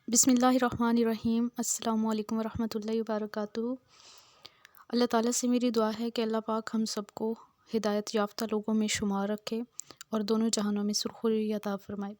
बिस्मिल्लाहिर्रहमानिर्रहीम। अस्सलामु अलैकुम वरहमतुल्लाहि वबरकातुहू। अल्लाह ताला से मेरी दुआ है कि अल्लाह पाक हम सबको हिदायत याफ्ता लोगों में शुमार रखे और दोनों जहानों में सुरखुरी अता फ़रमाए।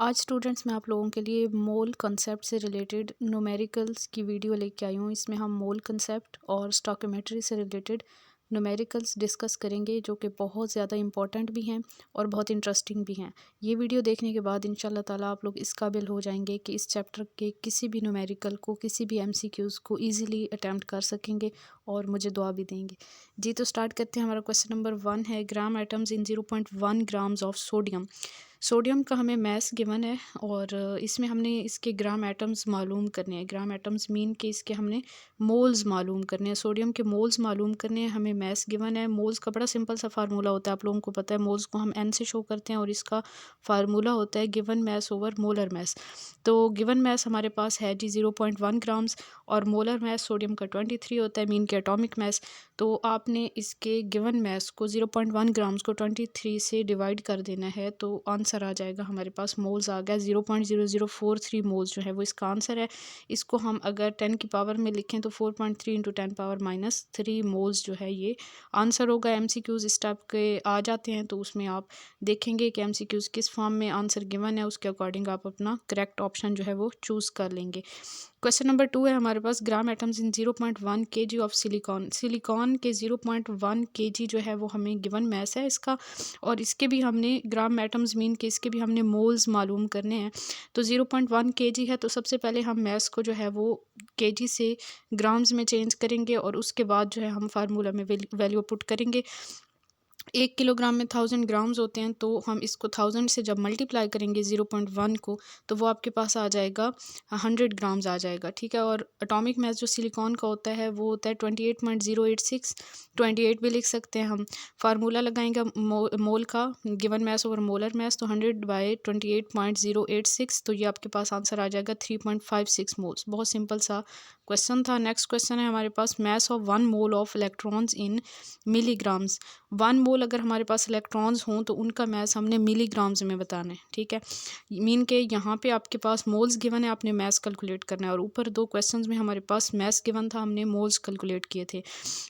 आज स्टूडेंट्स मैं आप लोगों के लिए मोल कंसेप्ट से रिलेटेड न्यूमेरिकल्स की वीडियो लेके आई हूँ। इसमें हम मोल कंसेप्ट और स्टॉकियोमेट्री से रिलेटेड न्यूमेरिकल्स डिस्कस करेंगे, जो कि बहुत ज़्यादा इंपॉर्टेंट भी हैं और बहुत इंटरेस्टिंग भी हैं। ये वीडियो देखने के बाद इंशाल्लाह ताला आप लोग इस काबिल हो जाएंगे कि इस चैप्टर के किसी भी न्यूमेरिकल को, किसी भी एमसीक्यूज़ को ईज़िली अटैम्प्ट कर सकेंगे और मुझे दुआ भी देंगे। जी तो स्टार्ट करते हैं। हमारा क्वेश्चन नंबर 1 है, gram atoms in 0.1 grams of sodium. Sodium का हमें मैस गिवन है और इसमें हमने इसके ग्राम एटम्स मालूम करने हैं। ग्राम एटम्स मीन कि इसके हमने मोल्स मालूम करने हैं। सोडियम के मोल्स मालूम करने हैं, हमें मैस गिवन है। मोल्स का बड़ा सिंपल सा फार्मूला होता है, आप लोगों को पता है। मोल्स को हम एन से शो करते हैं और इसका फार्मूला होता है given mass over molar mass. तो गिवन मैस हमारे पास है जी 0.1 ग्राम्स और मोलर मैस सोडियम का 23 होता है, मीन के एटॉमिक मैस। तो आपने इसके गिवन मैस को 0.1 ग्राम्स को 23 से डिवाइड कर देना है, तो आंसर आ जाएगा हमारे पास। मोल्स आ गया 0.0043 मोल्स जो है वो इसका आंसर है। इसको हम अगर 10 की पावर में लिखें तो 4.3 इंटू 10 पावर -3 मोल्स जो है ये आंसर होगा। एमसीक्यूज़ इस टाइप के आ जाते हैं तो उसमें आप देखेंगे कि एमसीक्यूज़ किस फॉर्म में आंसर गिवन है, उसके अकॉर्डिंग आप अपना करेक्ट ऑप्शन जो है वो चूज़ कर लेंगे। क्वेश्चन नंबर 2 है हमारे पास, gram atoms in 0.1 kg of silicon. Silicon के 0.1 kg जो है वो हमें गिवन मैस है इसका, और इसके भी हमने ग्राम एटम्स मीन के इसके भी हमने मोल्स मालूम करने हैं। तो 0.1 kg है, तो सबसे पहले हम मैस को जो है वो kg से ग्राम्स में चेंज करेंगे और उसके बाद जो है हम फार्मूला में वैल्यू पुट करेंगे। 1 किलोग्राम में 1000 ग्राम्स होते हैं, तो हम इसको 1000 से जब मल्टीप्लाई करेंगे 0.1 को, तो वो आपके पास आ जाएगा 100 ग्राम्स आ जाएगा, ठीक है। और एटॉमिक मैस जो सिलिकॉन का होता है वो होता है 28.086, 28 भी लिख सकते हैं हम। फार्मूला लगाएंगे मोल का, given mass over molar mass, तो 100/28.086, तो ये आपके पास आंसर आ जाएगा 3.56 मोल्स। बहुत सिंपल सा क्वेश्चन था। नेक्स्ट क्वेश्चन है हमारे पास, mass of 1 mole of electrons in milligrams. 1 mole अगर हमारे पास इलेक्ट्रॉन्स हों तो उनका मैस हमने मिलीग्राम्स में बताना है, ठीक है। मीन के यहाँ पे आपके पास मोल्स गिवन है, आपने मैस कैलकुलेट करना है, और ऊपर 2 क्वेश्चंस में हमारे पास मैस गिवन था, हमने मोल्स कैलकुलेट किए थे।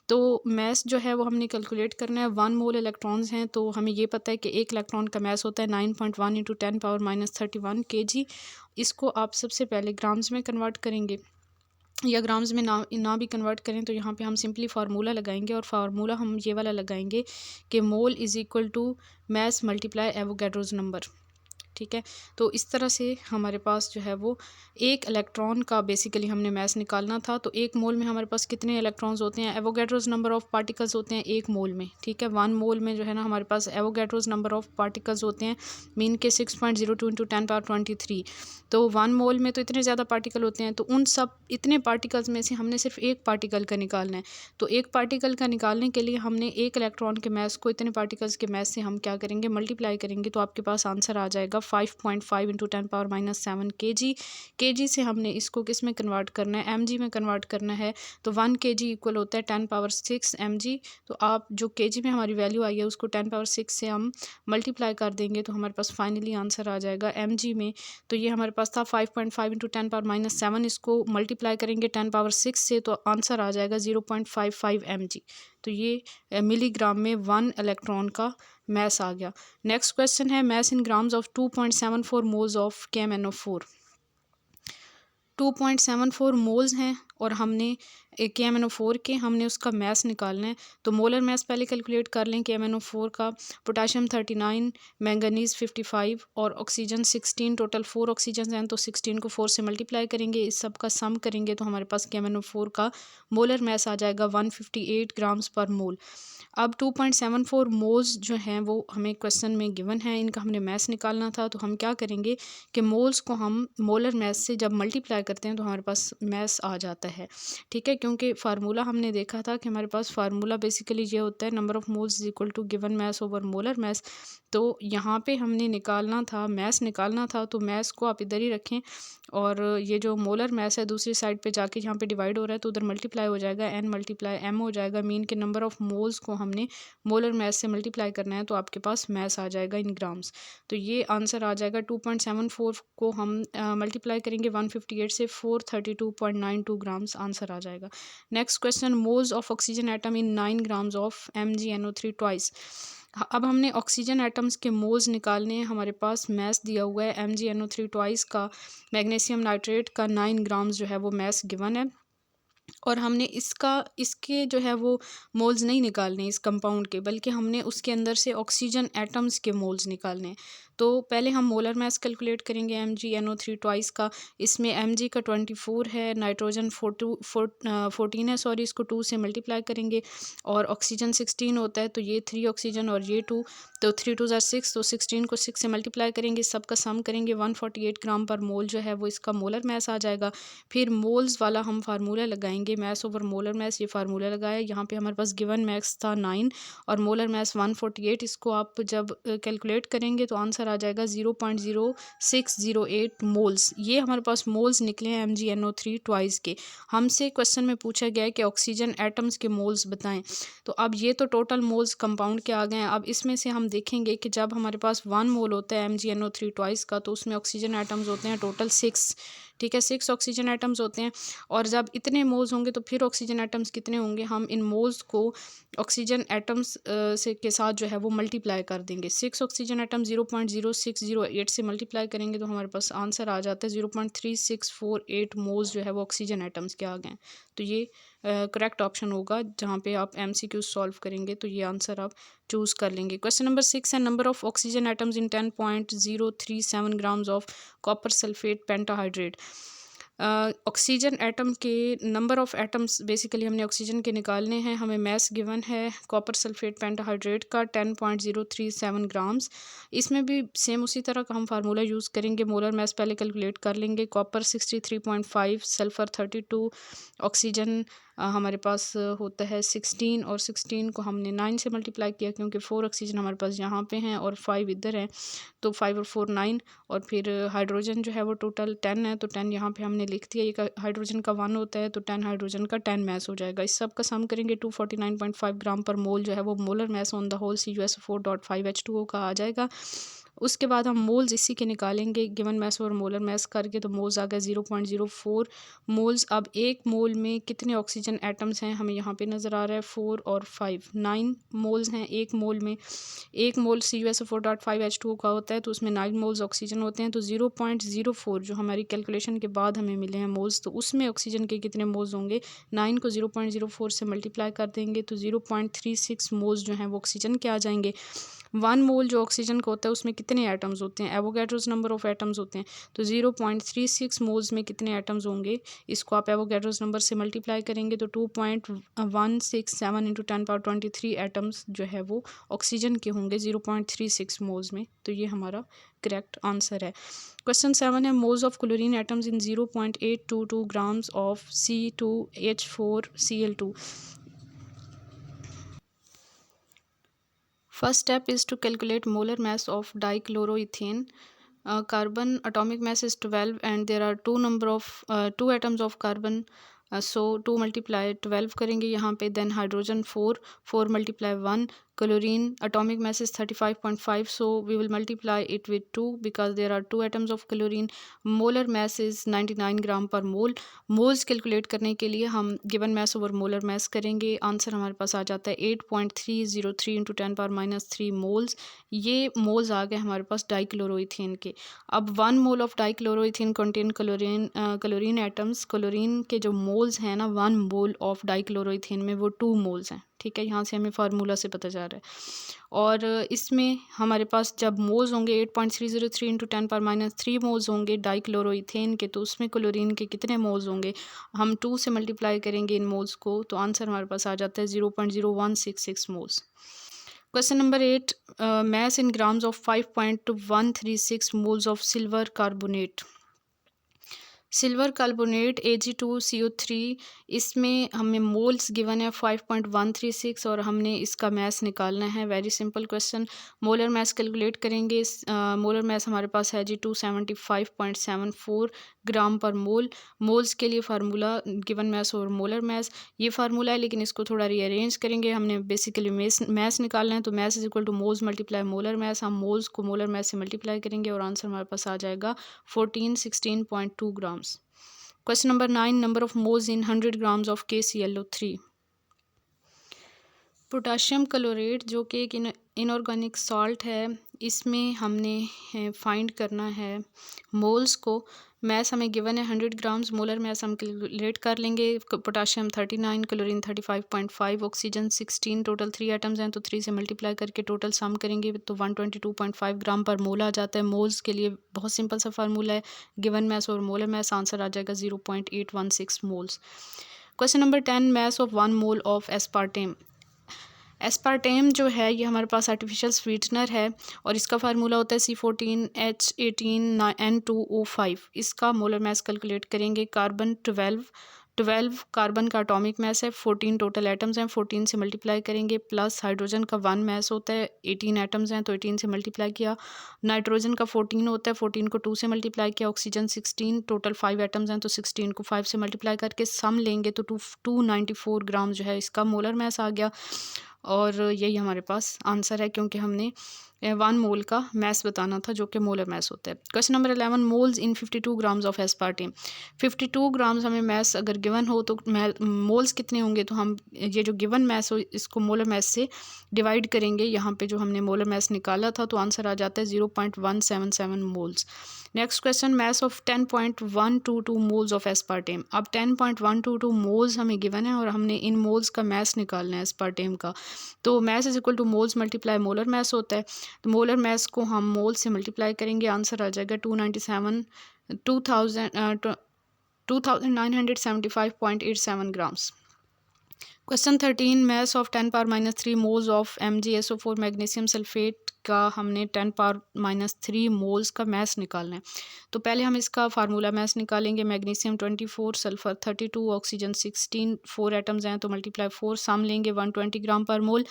तो मैस जो है वो हमने कैलकुलेट करना है। 1 मोल इलेक्ट्रॉन्स हैं, तो हमें ये पता है कि एक इलेक्ट्रॉन का मैस होता है 9.1 इंटू 10 पावर -31 kg। इसको आप सबसे पहले ग्राम्स में कन्वर्ट करेंगे, या ग्राम्स में ना भी कन्वर्ट करें तो यहाँ पे हम सिंपली फार्मूला लगाएंगे, और फार्मूला हम ये वाला लगाएंगे कि mole is equal to mass multiply Avogadro's number, ठीक है। तो इस तरह से हमारे पास जो है वो एक इलेक्ट्रॉन का बेसिकली हमने मैस निकालना था। तो 1 मोल में हमारे पास कितने इलेक्ट्रॉन्स होते हैं, एवोगैड्रोज नंबर ऑफ पार्टिकल्स होते हैं 1 मोल में, ठीक है। 1 मोल में जो है ना हमारे पास एवोगैड्रोज नंबर ऑफ पार्टिकल्स होते हैं, मीन के 6.02 इंटू 10 पावर 23। तो 1 मोल में तो इतने ज़्यादा पार्टिकल होते हैं, तो उन सब इतने पार्टिकल्स में से हमने सिर्फ एक पार्टिकल का निकालना है। तो एक पार्टिकल का निकालने के लिए हमने एक इलेक्ट्रॉन के मैस को इतने पार्टिकल्स के मैस से हम क्या करेंगे, मल्टीप्लाई करेंगे, तो आपके पास आंसर आ जाएगा 5.5 इंटू 10 पावर -7 kg। kg से हमने इसको किस में कन्वर्ट करना है, mg में कन्वर्ट करना है। तो 1 kg इक्वल होता है 10 पावर 6 mg। तो आप जो kg में हमारी वैल्यू आई है उसको 10 पावर 6 से हम मल्टीप्लाई कर देंगे, तो हमारे पास फाइनली आंसर आ जाएगा mg में। तो ये हमारे पास था 5.5 इंटू 10 पावर -7, इसको मल्टीप्लाई करेंगे 10 पावर 6 से, तो आंसर आ जाएगा 0.55 mg। तो ये मिलीग्राम में 1 इलेक्ट्रॉन का मैस आ गया। नेक्स्ट क्वेश्चन है, mass in grams of 2.74 moles of KMnO4। 2.74 moles हैं और हमने KMnO4 के हमने उसका मैस निकालना है। तो मोलर मैस पहले कैलकुलेट कर लें KMnO4 का। पोटाशियम 39, मैंगनीज़ 55 और ऑक्सीजन 16, टोटल 4 ऑक्सीजन हैं, तो 16 को 4 से मल्टीप्लाई करेंगे, इस सब का सम करेंगे, तो हमारे पास KMnO4 का मोलर मैस आ जाएगा 158 ग्राम्स पर मोल। अब 2.74 मोल्स जो हैं वो हमें क्वेश्चन में गिवन है, इनका हमने मैस निकालना था। तो हम क्या करेंगे कि मोल्स को हम मोलर मैस से जब मल्टीप्लाई करते हैं तो हमारे पास मैस आ जाता है, ठीक है। क्योंकि फार्मूला हमने देखा था कि हमारे पास फार्मूला बेसिकली ये होता है, number of moles is equal to given mass over molar mass. तो यहाँ पे हमने निकालना था, मैस निकालना था, तो मैस को आप इधर ही रखें और ये जो मोलर मैस है दूसरी साइड पे जाके यहाँ पे डिवाइड हो रहा है तो उधर मल्टीप्लाई हो जाएगा, n मल्टीप्लाई m हो जाएगा। मीन के नंबर ऑफ़ मोल्स को हमने मोलर मैस से मल्टीप्लाई करना है तो आपके पास मैस आ जाएगा इन ग्राम्स। तो ये आंसर आ जाएगा 2.74 को हम मल्टीप्लाई करेंगे 158 से 432.92 ग्राम्स आंसर आ जाएगा। Next question, moles of oxygen atom in 9 grams of MgNO3 twice. अब हमने ऑक्सीजन एटम्स के मोल्स निकालने हैं। हमारे पास मैस दिया हुआ है MgNO3 ट्वाइस का, मैग्नीशियम नाइट्रेट का 9 ग्राम्स जो है वो मैस गिवन है और हमने इसके जो है वो मोल्स नहीं निकालने इस कंपाउंड के, बल्कि हमने उसके अंदर से ऑक्सीजन एटम्स के मोल्स निकालने हैं। तो पहले हम मोलर मैस कैलकुलेट करेंगे MgNO3 ट्वाइस का। इसमें Mg का 24 है, नाइट्रोजन 14 है, सॉरी, इसको 2 से मल्टीप्लाई करेंगे और ऑक्सीजन 16 होता है तो ये 3 ऑक्सीजन और ये 2, तो 3 2 ज़ा 6, तो 16 को 6 से मल्टीप्लाई करेंगे, सबका सम करेंगे 148 ग्राम पर मोल जो है वो इसका मोलर मैस आ जाएगा। फिर मोल्स वाला हम फार्मूला लगाएंगे, मैस ओवर मोलर मैस, ये फार्मूला लगाया। यहाँ पे हमारे पास गिवन मैस था 9 और मोलर मैस 148। इसको आप जब कैलकुलेट करेंगे तो आंसर आ जाएगा 0.0608 मोल्स। ये हमारे पास मोल्स निकले हैं MgNO3 ट्वाइस के। हमसे क्वेश्चन में पूछा गया है कि ऑक्सीजन एटम्स के मोल्स बताएं। तो अब ये तो टोटल मोल्स कंपाउंड के आ गए हैं। अब इसमें से हम देखेंगे कि जब हमारे पास 1 मोल होता है MgNO3 ट्वाइस का तो उसमें ऑक्सीजन एटम्स होते हैं टोटल 6, ठीक है, 6 ऑक्सीजन एटम्स होते हैं। और जब इतने मोल्स होंगे तो फिर ऑक्सीजन एटम्स कितने होंगे, हम इन मोल्स को ऑक्सीजन एटम्स से के साथ जो है वो मल्टीप्लाई कर देंगे। 6 ऑक्सीजन एटम 0.0608 से मल्टीप्लाई करेंगे तो हमारे पास आंसर आ जाता है 0.3648 मोल्स जो है वो ऑक्सीजन एटम्स के आ गए हैं। तो ये करेक्ट ऑप्शन होगा जहाँ पे आप MCQ सॉल्व करेंगे तो ये आंसर आप चूज़ कर लेंगे। क्वेश्चन नंबर 6 है, number of oxygen atoms in 10.037 grams of copper sulphate pentahydrate. Oxygen atom के नंबर ऑफ़ एटम्स बेसिकली हमने ऑक्सीजन के निकालने हैं। हमें मैस गिवन है कॉपर सल्फेट पेंटाहाइड्रेट का 10.037 ग्राम्स। इसमें भी सेम उसी तरह का हम फार्मूला यूज़ करेंगे। मोलर मैस पहले कैलकुलेट कर लेंगे। कॉपर 63.5, सल्फ़र 32, ऑक्सीजन हमारे पास होता है 16 और 16 को हमने 9 से मल्टीप्लाई किया क्योंकि 4 ऑक्सीजन हमारे पास यहाँ पे हैं और 5 इधर हैं, तो 5 और 4 9। और फिर हाइड्रोजन जो है वो टोटल 10 है तो 10 यहाँ पे हमने लिख दिया। ये हाइड्रोजन का 1 होता है तो 10 हाइड्रोजन का 10 मैस हो जाएगा। इस सब का सम करेंगे 249.5 ग्राम पर मोल जो है वो molar mass on the whole CuSO4.5H2O का आ जाएगा। उसके बाद हम मोल्स इसी के निकालेंगे गिवन मैस और मोलर मैस करके, तो मोल्स आ गए 0.04 मोल्स। अब एक मोल में कितने ऑक्सीजन एटम्स हैं हमें यहाँ पे नज़र आ रहा है 4 और 5, 9 मोल्स हैं एक मोल में। एक मोल CuSO4.5H2O का होता है तो उसमें 9 मोल्स ऑक्सीजन होते हैं। तो 0.04 जो हमारी कैलकुलेशन के बाद हमें मिले हैं मोल्स, तो उसमें ऑक्सीजन के कितने मोल्स होंगे, 9 को 0.04 से मल्टीप्लाई कर देंगे तो 0.36 मोल्स जो हैं वो ऑक्सीजन के आ जाएंगे। 1 मोल जो ऑक्सीजन का होता है उसमें कितने एटम्स होते हैं, एवोगैड्रोस नंबर ऑफ एटम्स होते हैं। तो 0.36 मोल्स में कितने एटम्स होंगे, इसको आप एवोगैड्रोस नंबर से मल्टीप्लाई करेंगे तो 2.167 इंटू 10⁻23 एटम्स जो है वो ऑक्सीजन के होंगे 0.36 मोल्स में। तो ये हमारा करेक्ट आंसर है। क्वेश्चन 7 है, moles of chlorine atoms in 0.822 grams of C2H4Cl2। First step is to calculate molar mass of dichloroethane. Carbon atomic mass is 12 and there are two atoms of carbon. So 2 multiply 12 करेंगे यहाँ पे, then hydrogen 4 multiply 1, chlorine atomic mass is 35.5, so we will multiply it with 2 because there are 2 atoms of chlorine. Molar mass is 99 gram per mole. Moles calculate करने के लिए हम given mass over molar mass करेंगे। Answer हमारे पास आ जाता है 8.303 इंटू 10⁻³ मोल्स। ये मोल्स आ गए हमारे पास डाइक्लोरोइथेन के। अब 1 mole of dichloroethane contain chlorine atoms. Chlorine के जो मोल्स हैं ना, 1 मोल ऑफ डाइक्लोरोइथेन में वो 2 मोल्स हैं, ठीक है, यहाँ से हमें फार्मूला से पता चल रहा है। और इसमें हमारे पास जब मोल्स होंगे 8.303 इंटू 10⁻³ मोल्स होंगे डाइक्लोरोइथेन के, तो उसमें क्लोरीन के कितने मोल्स होंगे, हम 2 से मल्टीप्लाई करेंगे इन मोल्स को तो आंसर हमारे पास आ जाता है 0.0166 moles. Question number 8, mass in grams of 5.136 moles of silver carbonate. Silver carbonate Ag2CO3, इसमें हमें मोल्स गिवन है 5.136 और हमने इसका मैस निकालना है। Very simple question. Molar mass calculate करेंगे। मोलर मैस हमारे पास है जी 275.74 ग्राम पर मोल। मोल्स के लिए फार्मूला गिवन मैस और मोलर मैस ये फार्मूला है, लेकिन इसको थोड़ा रीअरेंज करेंगे। हमने बेसिकली मैस निकालना है, तो mass is equal to moles multiply molar mass. हम मोल्स को मोलर मैस से मल्टीप्लाई करेंगे और आंसर हमारे पास आ जाएगा 16.2 grams. Question number 9. Number of moles in 100 grams of KClO3. Potassium chlorate जो कि एक इनऑर्गेनिक सॉल्ट है, इसमें हमने फाइंड करना है मोल्स को। मैस हमें गिवन है 100 ग्राम्स। मोलर मैस हम कैलकुलेट कर लेंगे। Potassium 39, chlorine 35.5, oxygen 16, total 3 atoms हैं, तो 3 से मल्टीप्लाई करके टोटल सम करेंगे तो 122.5 ग्राम पर मोल आ जाता है। मोल्स के लिए बहुत सिंपल सा फार्मूला है, गिवन मैस और मोलर मैस। आंसर आ जाएगा 0.816 moles. Question number 10. Mess of 1 mole of aspartame. Aspartame जो है ये हमारे पास आर्टिफिशियल स्वीटनर है और इसका फार्मूला होता है C14H18N2O5। इसका मोलर मैस कैलकुलेट करेंगे। कार्बन 12 कार्बन का एटॉमिक मैस है, 14 टोटल एटम्स हैं, 14 से मल्टीप्लाई करेंगे, प्लस हाइड्रोजन का 1 मैस होता है, 18 एटम्स हैं तो 18 से मल्टीप्लाई किया। नाइट्रोजन का 14 होता है, 14 को 2 से मल्टीप्लाई किया। ऑक्सीजन 16, टोटल 5 एटम्स हैं तो 16 को 5 से मल्टीप्लाई करके सम लेंगे तो 294 ग्राम जो है इसका मोलर मैस आ गया। और यही हमारे पास आंसर है, क्योंकि हमने 1 मोल का मैस बताना था जो कि मोलर मैस होता है। Question number 11. Moles in 52 grams of aspartame. 52 grams हमें मैस अगर गिवन हो तो मोल्स कितने होंगे, तो हम ये जो गिवन मैस हो इसको मोलर मैस से डिवाइड करेंगे। यहाँ पे जो हमने मोलर मैस निकाला था तो आंसर आ जाता है 0.177 moles. Next question. Mass of 10.122 moles of aspartame. अब 10.122 मोल्स हमें गिवन है और हमने इन मोल्स का मैस निकालना है एस्पार्टेम का। तो mass is equal to moles multiply molar mass होता है, तो मोलर मैस को हम मोल से मल्टीप्लाई करेंगे। आंसर आ जाएगा 2975.87 grams. Question 13. Mass of 10⁻³ moles of MgSO4 magnesium sulphate का हमने 10⁻³ मोल्स का मैस निकालना है। तो पहले हम इसका फार्मूला मैस निकालेंगे। मैग्नीशियम 24, सल्फर 32, ऑक्सीजन 16, 4 एटम्स हैं तो मल्टीप्लाई 4 सम लेंगे 120 ग्राम पर मोल।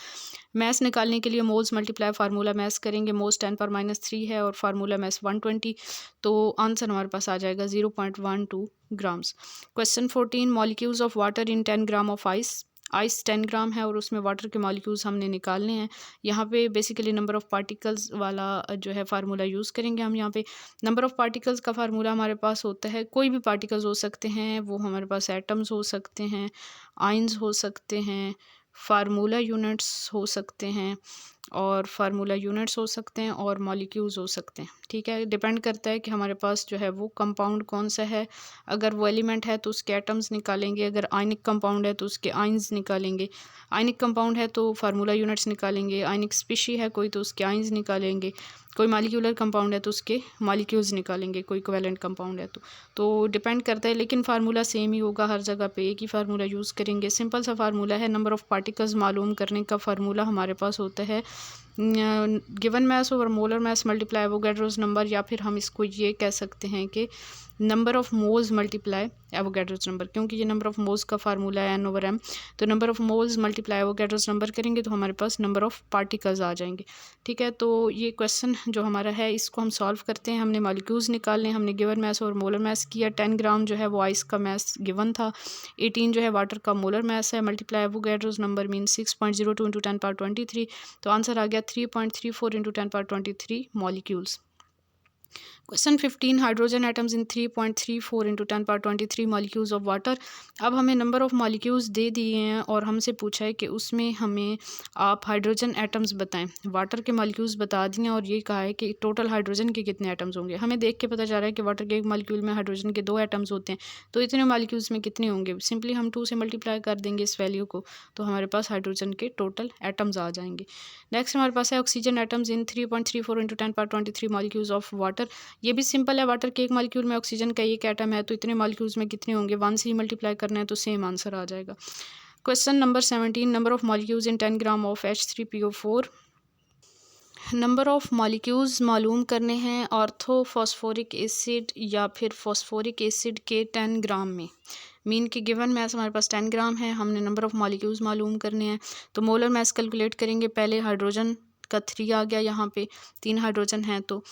मैस निकालने के लिए मोल्स मल्टीप्लाई फार्मूला मैस करेंगे। मोल्स 10⁻³ है और फार्मूला मैस 120, तो आंसर हमारे पास आ जाएगा 0.12 grams. Question 14. Molecules of water in 10 gram of ice. Ice 10 ग्राम है और उसमें वाटर के मॉलिक्यूल्स हमने निकालने हैं। यहाँ पे बेसिकली नंबर ऑफ़ पार्टिकल्स वाला जो है फार्मूला यूज़ करेंगे हम। यहाँ पे नंबर ऑफ़ पार्टिकल्स का फार्मूला हमारे पास होता है, कोई भी पार्टिकल्स हो सकते हैं, वो हमारे पास एटम्स हो सकते हैं, आइंस हो सकते हैं, फार्मूला यूनिट्स हो सकते हैं और फार्मूला यूनिट्स हो सकते हैं और मॉलिक्यूल्स हो सकते हैं। ठीक है, डिपेंड करता है कि हमारे पास जो है वो कंपाउंड कौन सा है। अगर वो एलिमेंट है तो उसके एटम्स निकालेंगे, अगर आयनिक कंपाउंड है तो उसके आइंस निकालेंगे, आयनिक कंपाउंड है तो फार्मूला यूनिट्स निकालेंगे, आयनिक स्पीशी है कोई तो उसके आइंस निकालेंगे, कोई मॉलिक्यूलर कंपाउंड है तो उसके मॉलिक्यूल्स निकालेंगे, कोई कोवेलेंट कंपाउंड है तो डिपेंड करता है। लेकिन फार्मूला सेम ही होगा, हर जगह पे एक ही फार्मूला यूज़ करेंगे। सिंपल सा फार्मूला है। नंबर ऑफ़ पार्टिकल्स मालूम करने का फार्मूला हमारे पास होता है given mass over molar mass multiply Avogadro's number, या फिर हम इसको ये कह सकते हैं कि number of moles multiply Avogadro's number, क्योंकि ये नंबर ऑफ़ मोल्स का फार्मूला है N/M। तो number of moles multiply Avogadro's number करेंगे तो हमारे पास नंबर ऑफ़ पार्टिकल्स आ जाएंगे। ठीक है, तो ये क्वेश्चन जो हमारा है इसको हम सॉल्व करते हैं। हमने मॉलिक्यूल्स निकालने, हमने गिवन मैस और मोलर मैस किया। 10 ग्राम जो है वो आइस का मैस गिवन था, 18 जो है वाटर का मोलर मैस है, multiply Avogadro's number mean 6.02 into 10⁻23, तो आंसर आ गया 3.34 into 10⁻23 molecules. Question 15. Hydrogen atoms in 3.34 into 10⁻23 molecules of water. अब हमें नंबर ऑफ़ मॉलिक्यूल्स दे दिए हैं और हमसे पूछा है कि उसमें हमें आप हाइड्रोजन एटम्स बताएं। वाटर के मॉलिक्यूल्स बता दिए और ये कहा है कि टोटल हाइड्रोजन के कितने एटम्स होंगे। हमें देख के पता चल रहा है कि वाटर के एक मॉलिक्यूल में हाइड्रोजन के 2 एटम्स होते हैं, तो इतने मॉलिक्यूल्स में कितने होंगे। सिंपली हम 2 से मल्टीप्लाई कर देंगे इस वैल्यू को, तो हमारे पास हाइड्रोजन के टोटल एटम्स आ जाएंगे। नेक्स्ट हमारे पास है oxygen atoms in 3.34 into 10⁻23 molecules of water. ये भी सिंपल है, वाटर के एक मॉलिक्यूल में ऑक्सीजन का एक एटम है तो इतने मॉलिक्यूल्स में कितने होंगे, 1 से ही मल्टीप्लाई करना है तो सेम आंसर आ जाएगा। Question number 17. Number of molecules in 10 gram of H3PO4। Number of molecules मालूम करने हैं ऑर्थोफॉस्फोरिक एसिड या फिर फॉस्फोरिक एसिड के 10 ग्राम में। मीन की गिवन मैस हमारे पास 10 ग्राम है, हमने नंबर ऑफ़ मॉलिक्यूल्स मालूम करने हैं। तो मोलर मैस कैलकुलेट करेंगे। पहले हाइड्रोजन का 3 आ गया, यहाँ पे 3 हाइड्रोजन हैं। तो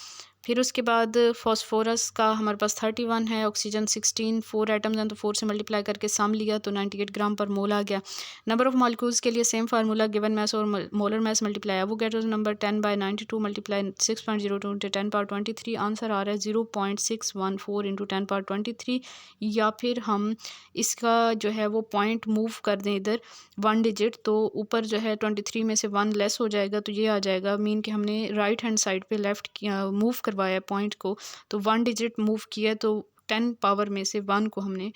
फिर उसके बाद फॉस्फोरस का हमारे पास 31 है, ऑक्सीजन 16, 4 एटम्स हैं तो 4 से मल्टीप्लाई करके सम लिया तो 98 ग्राम पर मोल आ गया। नंबर ऑफ मॉलिक्यूल्स के लिए सेम फार्मूला, गिवन मैस और molar mass multiply Avogadro number 10/92 multiply 6.02 into 10^23। Answer आ रहा है 0.614 इंटू 10^23। या फिर हम इसका जो है वो पॉइंट मूव कर दें इधर 1 डिजिट, तो ऊपर जो है 23 में से 1 लेस हो जाएगा तो ये आ जाएगा। मीन कि हमने राइट हैंड साइड पे लेफ़्ट किया, मूव करवाया पॉइंट को, तो 1 डिजिट मूव किया तो 10 पावर में से 1 को हमने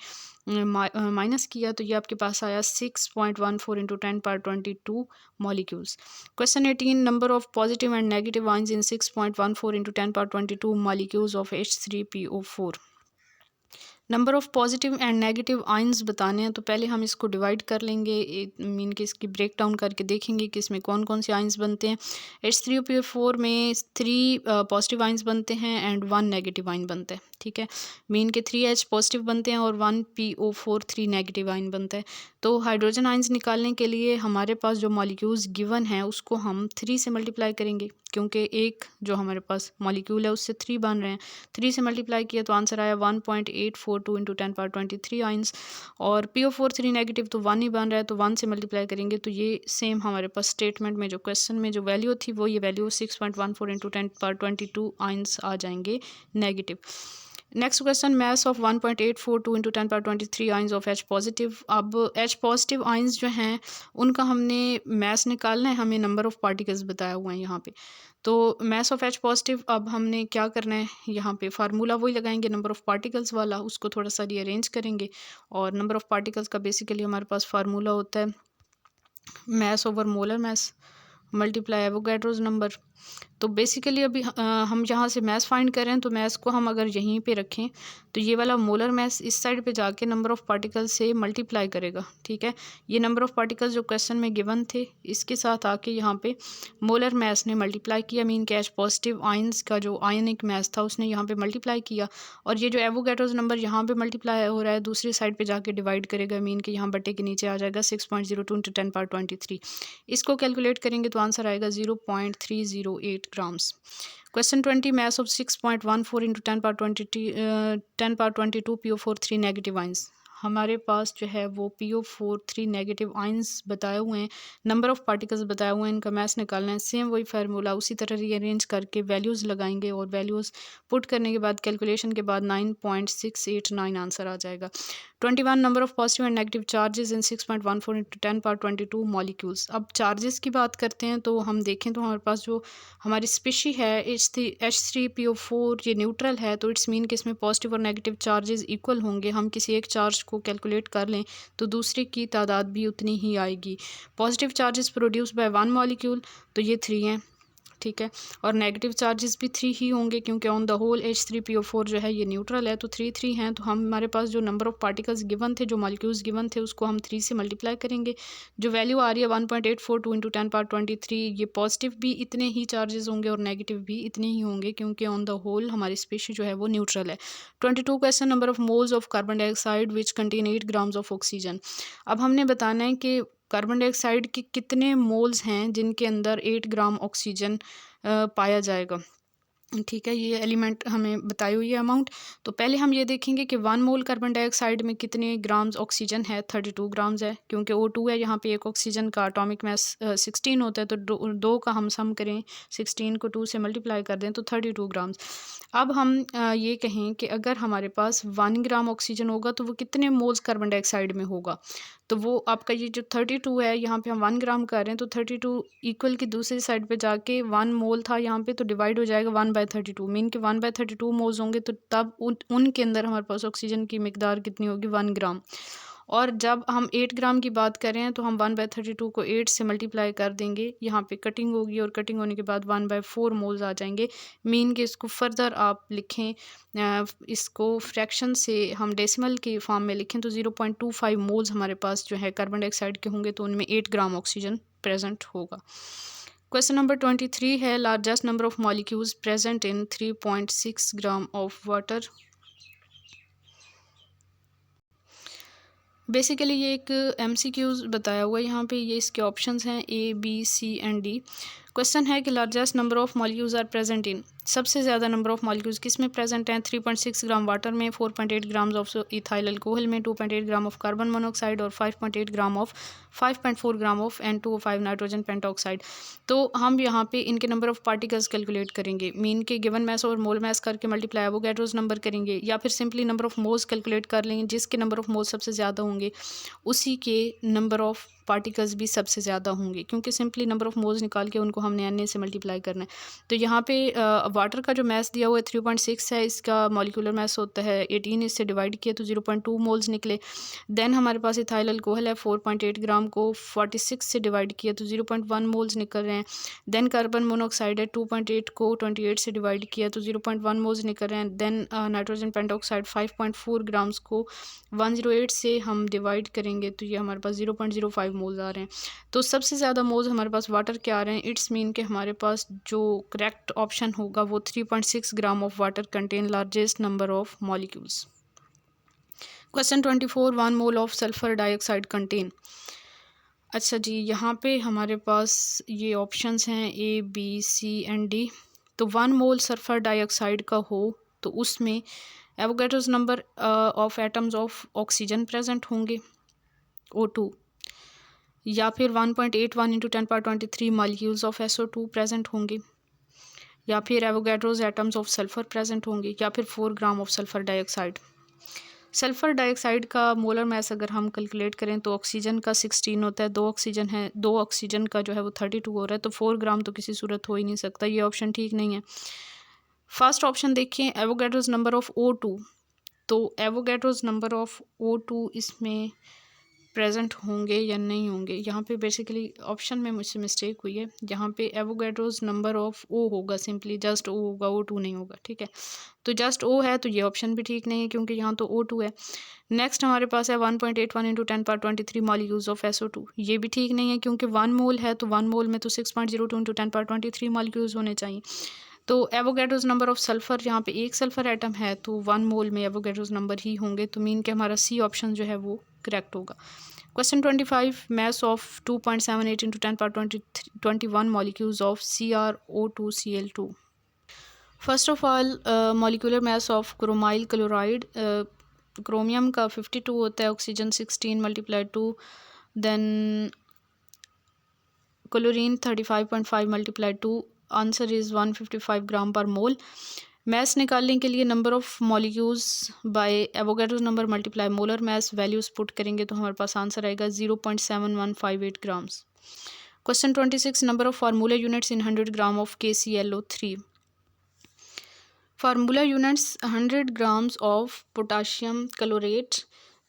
माइनस किया तो ये आपके पास आया 6.14 into 10^22 molecules. Question 18, number of positive and negative ions in 6.14 into 10^22 molecules of H3PO4। Number of positive and negative ions बताने हैं तो पहले हम इसको डिवाइड कर लेंगे, मीन कि इसकी ब्रेक डाउन करके देखेंगे कि इसमें कौन कौन से आयंस बनते हैं। H3PO4 में 3 पॉजिटिव आयंस बनते हैं एंड 1 नेगेटिव आयन बनता है। ठीक है, मीन के 3H पॉजिटिव बनते हैं और 1 PO4 3 नेगेटिव आयन बनता है। तो हाइड्रोजन आयंस निकालने के लिए हमारे पास जो मॉलिक्यूल्स गिवन है उसको हम 3 से मल्टीप्लाई करेंगे, क्योंकि एक जो हमारे पास मॉलिक्यूल है उससे 3 बन रहे हैं। 3 से मल्टीप्लाई किया तो आंसर आया 1.842 इंटू 10^23 आयंस। और PO4 3 नेगेटिव तो 1 ही बन रहा है, तो 1 से मल्टीप्लाई करेंगे तो ये सेम हमारे पास स्टेटमेंट में जो क्वेश्चन में जो वैल्यू थी वो ये वैल्यू 6.14 इंटू 10^22 आयंस आ जाएंगे negative. Next question, mass of 1.842 into 10^23 ions of H positive. अब H पॉजिटिव आयंस जो हैं उनका हमने मैस निकालना है, हमें नंबर ऑफ़ पार्टिकल्स बताया हुआ है यहाँ पे। तो मैस ऑफ H पॉजिटिव अब हमने क्या करना है, यहाँ पे फार्मूला वही लगाएंगे नंबर ऑफ़ पार्टिकल्स वाला, उसको थोड़ा सा रीअरेंज करेंगे। और नंबर ऑफ़ पार्टिकल्स का बेसिकली हमारे पास फार्मूला होता है mass over molar mass multiply Avogadro's number. तो बेसिकली अभी हम जहाँ से मैस फाइंड करें तो मैस को हम अगर यहीं पे रखें तो ये वाला मोलर मैस इस साइड पे जाके नंबर ऑफ़ पार्टिकल्स से मल्टीप्लाई करेगा। ठीक है, ये नंबर ऑफ़ पार्टिकल्स जो क्वेश्चन में गिवन थे इसके साथ आके यहाँ पे मोलर मैस ने मल्टीप्लाई किया। मीन कैश पॉजिटिव आयंस का जो आयनिक मैस था उसने यहाँ पे मल्टीप्लाई किया, और ये जो एवोगैड्रोज नंबर यहाँ पे मल्टीप्लाई हो रहा है दूसरी साइड पे जाके डिवाइड करेगा। मीन कि यहाँ बट्टे के नीचे आ जाएगा 6.02 इंटू 10^23। इसको कैलकुलेट करेंगे तो आंसर आएगा 0.308 grams. Question 20, mass of 6.14 into 10^22 PO4 3 negative ions. हमारे पास जो है वो PO4 3 नेगेटिव आयंस बताए हुए हैं, नंबर ऑफ़ पार्टिकल्स बताए हुए हैं, इनका मैस निकालना है। सेम वही फार्मूला उसी तरह रीअरेंज करके वैल्यूज़ लगाएंगे और वैल्यूज़ पुट करने के बाद कैलकुलेशन के बाद 9.689 आंसर आ जाएगा। 21, number of positive and negative charges in 6.14 into 10^22 molecules. अब चार्जेस की बात करते हैं तो हम देखें तो हमारे पास जो हमारी स्पीशी है H3PO4 ये न्यूट्रल है, तो इट्स मीन कि इसमें पॉजिटिव और नेगेटिव चार्जेस इक्वल होंगे। हम किसी एक चार्ज को कैलकुलेट कर लें तो दूसरे की तादाद भी उतनी ही आएगी। Positive charges produce by 1 molecule तो ये 3 हैं। ठीक है, और नेगेटिव चार्जेस भी 3 ही होंगे क्योंकि ऑन द होल H3PO4 जो है ये न्यूट्रल है, तो 3 हैं। तो हमारे पास जो नंबर ऑफ़ पार्टिकल्स गिवन थे, जो मॉलिक्यूल्स गिवन थे, उसको हम 3 से मल्टीप्लाई करेंगे। जो वैल्यू आ रही है 1.842 इंटू 10^23, ये पॉजिटिव भी इतने ही चार्जेस होंगे और नेगेटिव भी इतने ही होंगे क्योंकि ऑन द होल हमारी स्पीशीज जो है वो न्यूट्रल है। 22 question, number of moles of carbon dioxide which contain 8 grams of oxygen. अब हमने बताना है कि कार्बन डाइऑक्साइड के कितने मोल्स हैं जिनके अंदर 8 ग्राम ऑक्सीजन पाया जाएगा। ठीक है, ये एलिमेंट हमें बताई हुई है अमाउंट। तो पहले हम ये देखेंगे कि 1 मोल कार्बन डाइऑक्साइड में कितने ग्राम्स ऑक्सीजन है। 32 ग्राम्स है, क्योंकि O2 है, यहाँ पे एक ऑक्सीजन का एटॉमिक मास 16 होता है, तो दो का हम सम करें, 16 को 2 से मल्टीप्लाई कर दें तो 32 ग्राम्स। अब हम ये कहें कि अगर हमारे पास 1 ग्राम ऑक्सीजन होगा तो वो कितने मोल्स कार्बन डाइऑक्साइड में होगा। तो वो आपका ये जो 32 है, यहाँ पे हम 1 ग्राम कर रहे हैं, तो 32 इक्वल की दूसरी साइड पे जाके 1 मोल था यहाँ पे, तो डिवाइड हो जाएगा 1/32। मीन कि 1/32 मोल्स होंगे तो तब उनके अंदर हमारे पास ऑक्सीजन की मिकदार कितनी होगी, 1 ग्राम। और जब हम 8 ग्राम की बात कर रहे हैं तो हम 1/32 को 8 से मल्टीप्लाई कर देंगे। यहाँ पे कटिंग होगी और कटिंग होने के बाद 1/4 मोल्स आ जाएंगे। मीन कि इसको फर्दर आप लिखें, इसको फ्रैक्शन से हम डेसिमल के फॉर्म में लिखें तो 0.25 मोल्स हमारे पास जो है कार्बन डाइऑक्साइड के होंगे, तो उनमें 8 ग्राम ऑक्सीजन प्रेजेंट होगा। क्वेश्चन नंबर 23 है largest number of molecules present in 3.6 gram of water. Basically ये एक MCQs बताया हुआ है यहाँ पे, ये इसके ऑप्शंस हैं A, B, C and D। Question है कि largest number of molecules are present in, सबसे ज़्यादा नंबर ऑफ मॉलिक्यूल्स किस में प्रेजेंट हैं? 3.6 ग्राम वाटर में, 4.8 ग्राम्स ऑफ इथाइल अल्कोहल में, 2.8 ग्राम ऑफ कार्बन मोनोऑक्साइड और 5.4 gram of N2O5 nitrogen pentoxide. तो हम यहाँ पे इनके नंबर ऑफ पार्टिकल्स कैलकुलेट करेंगे, मीन के गिवन मैस और मोल मैस करके मल्टीप्लाई एवोगैड्रोस नंबर करेंगे, या फिर simply number of moles calculate कर लेंगे, जिसके नंबर ऑफ मोल्स सबसे ज़्यादा होंगे उसी के नंबर ऑफ पार्टिकल्स भी सबसे ज़्यादा होंगे, क्योंकि सिंपली नंबर ऑफ मोल्स निकाल के उनको हमने Na से मल्टीप्लाई करना है। तो यहाँ पे वाटर का जो मैस दिया हुआ है 3.6 है, इसका मॉलिक्यूलर मैस होता है 18, इससे डिवाइड किया तो 0.2 मोल्स निकले। देन हमारे पास इथाइल अल्कोहल है 4.8 ग्राम को 46 से डिवाइड किया तो 0.1 मोल्स निकल रहे हैं। देन कार्बन मोनोऑक्साइड है 2.8 को 28 से डिवाइड किया तो 0.1 मोल्स निकल रहे हैं। देन नाइट्रोजन पेंटॉक्साइड 5.4 ग्राम्स को 108 से हम डिवाइड करेंगे तो ये हमारे पास 0.05 मोल्स आ रहे हैं। तो सबसे ज़्यादा मोल्स हमारे पास वाटर के आ रहे हैं। इट्स मीन के हमारे पास जो करेक्ट ऑप्शन होगा वो 3.6 gram of water contain largest number of molecules. Question 24 1 mole of sulphur dioxide contain. अच्छा जी, यहाँ पे हमारे पास ये ऑप्शंस हैं A, B, C and D। तो 1 मोल सल्फर डाइऑक्साइड का हो तो उसमें Avogadro's number of atoms of oxygen present होंगे O2, या फिर 1.81 into 10⁻23 molecules of SO2 present होंगे, या फिर Avogadro's atoms of sulphur present होंगे, या फिर 4 gram of sulphur dioxide. Sulphur dioxide का मोलर मैस अगर हम कैलकुलेट करें तो ऑक्सीजन का 16 होता है, 2 ऑक्सीजन है, 2 ऑक्सीजन का जो है वो 32 हो रहा है, तो 4 ग्राम तो किसी सूरत हो ही नहीं सकता, ये ऑप्शन ठीक नहीं है। फर्स्ट ऑप्शन देखिए एवोगैड्रोस नंबर ऑफ O2, तो एवोगैड्रोस नंबर ऑफ O2 इसमें प्रेजेंट होंगे या नहीं होंगे। यहाँ पे बेसिकली ऑप्शन में मुझसे मिस्टेक हुई है, यहाँ पे एवोगैड्रोस नंबर ऑफ O होगा, सिंपली जस्ट O होगा, O2 नहीं होगा, ठीक है। तो जस्ट O है तो ये ऑप्शन भी ठीक नहीं है क्योंकि यहाँ तो O2 है। नेक्स्ट हमारे पास है 1.81 इंटू 10⁻23 मॉलिक्यूल्स ऑफ SO2, ये भी ठीक नहीं है क्योंकि 1 मोल है तो 1 मोल में तो 6.02 इंटू 10⁻23 मॉलिक्यूल्स होने चाहिए। तो एवोगैड्रोस नंबर ऑफ सल्फर, यहाँ पे एक सल्फर एटम है तो 1 मोल में एवोगैड्रोस नंबर ही होंगे, तो मीन के हमारा C ऑप्शन जो है वो करेक्ट होगा। Question 25 mass of 2.78 into 10⁻21 molecules of CrO2Cl2। First of all molecular mass of chromyl chloride, chromium का 52 होता है, oxygen 16 multiply 2, then chlorine 35.5 multiply 2, answer is 155 gram per mole. Mass निकालने के लिए number of molecules by Avogadro's number multiply molar mass values put करेंगे तो हमारे पास आंसर आएगा 0.7158 grams. Question 26 number of formula units in 100 gram of KClO3। Formula units 100 grams of potassium chlorate,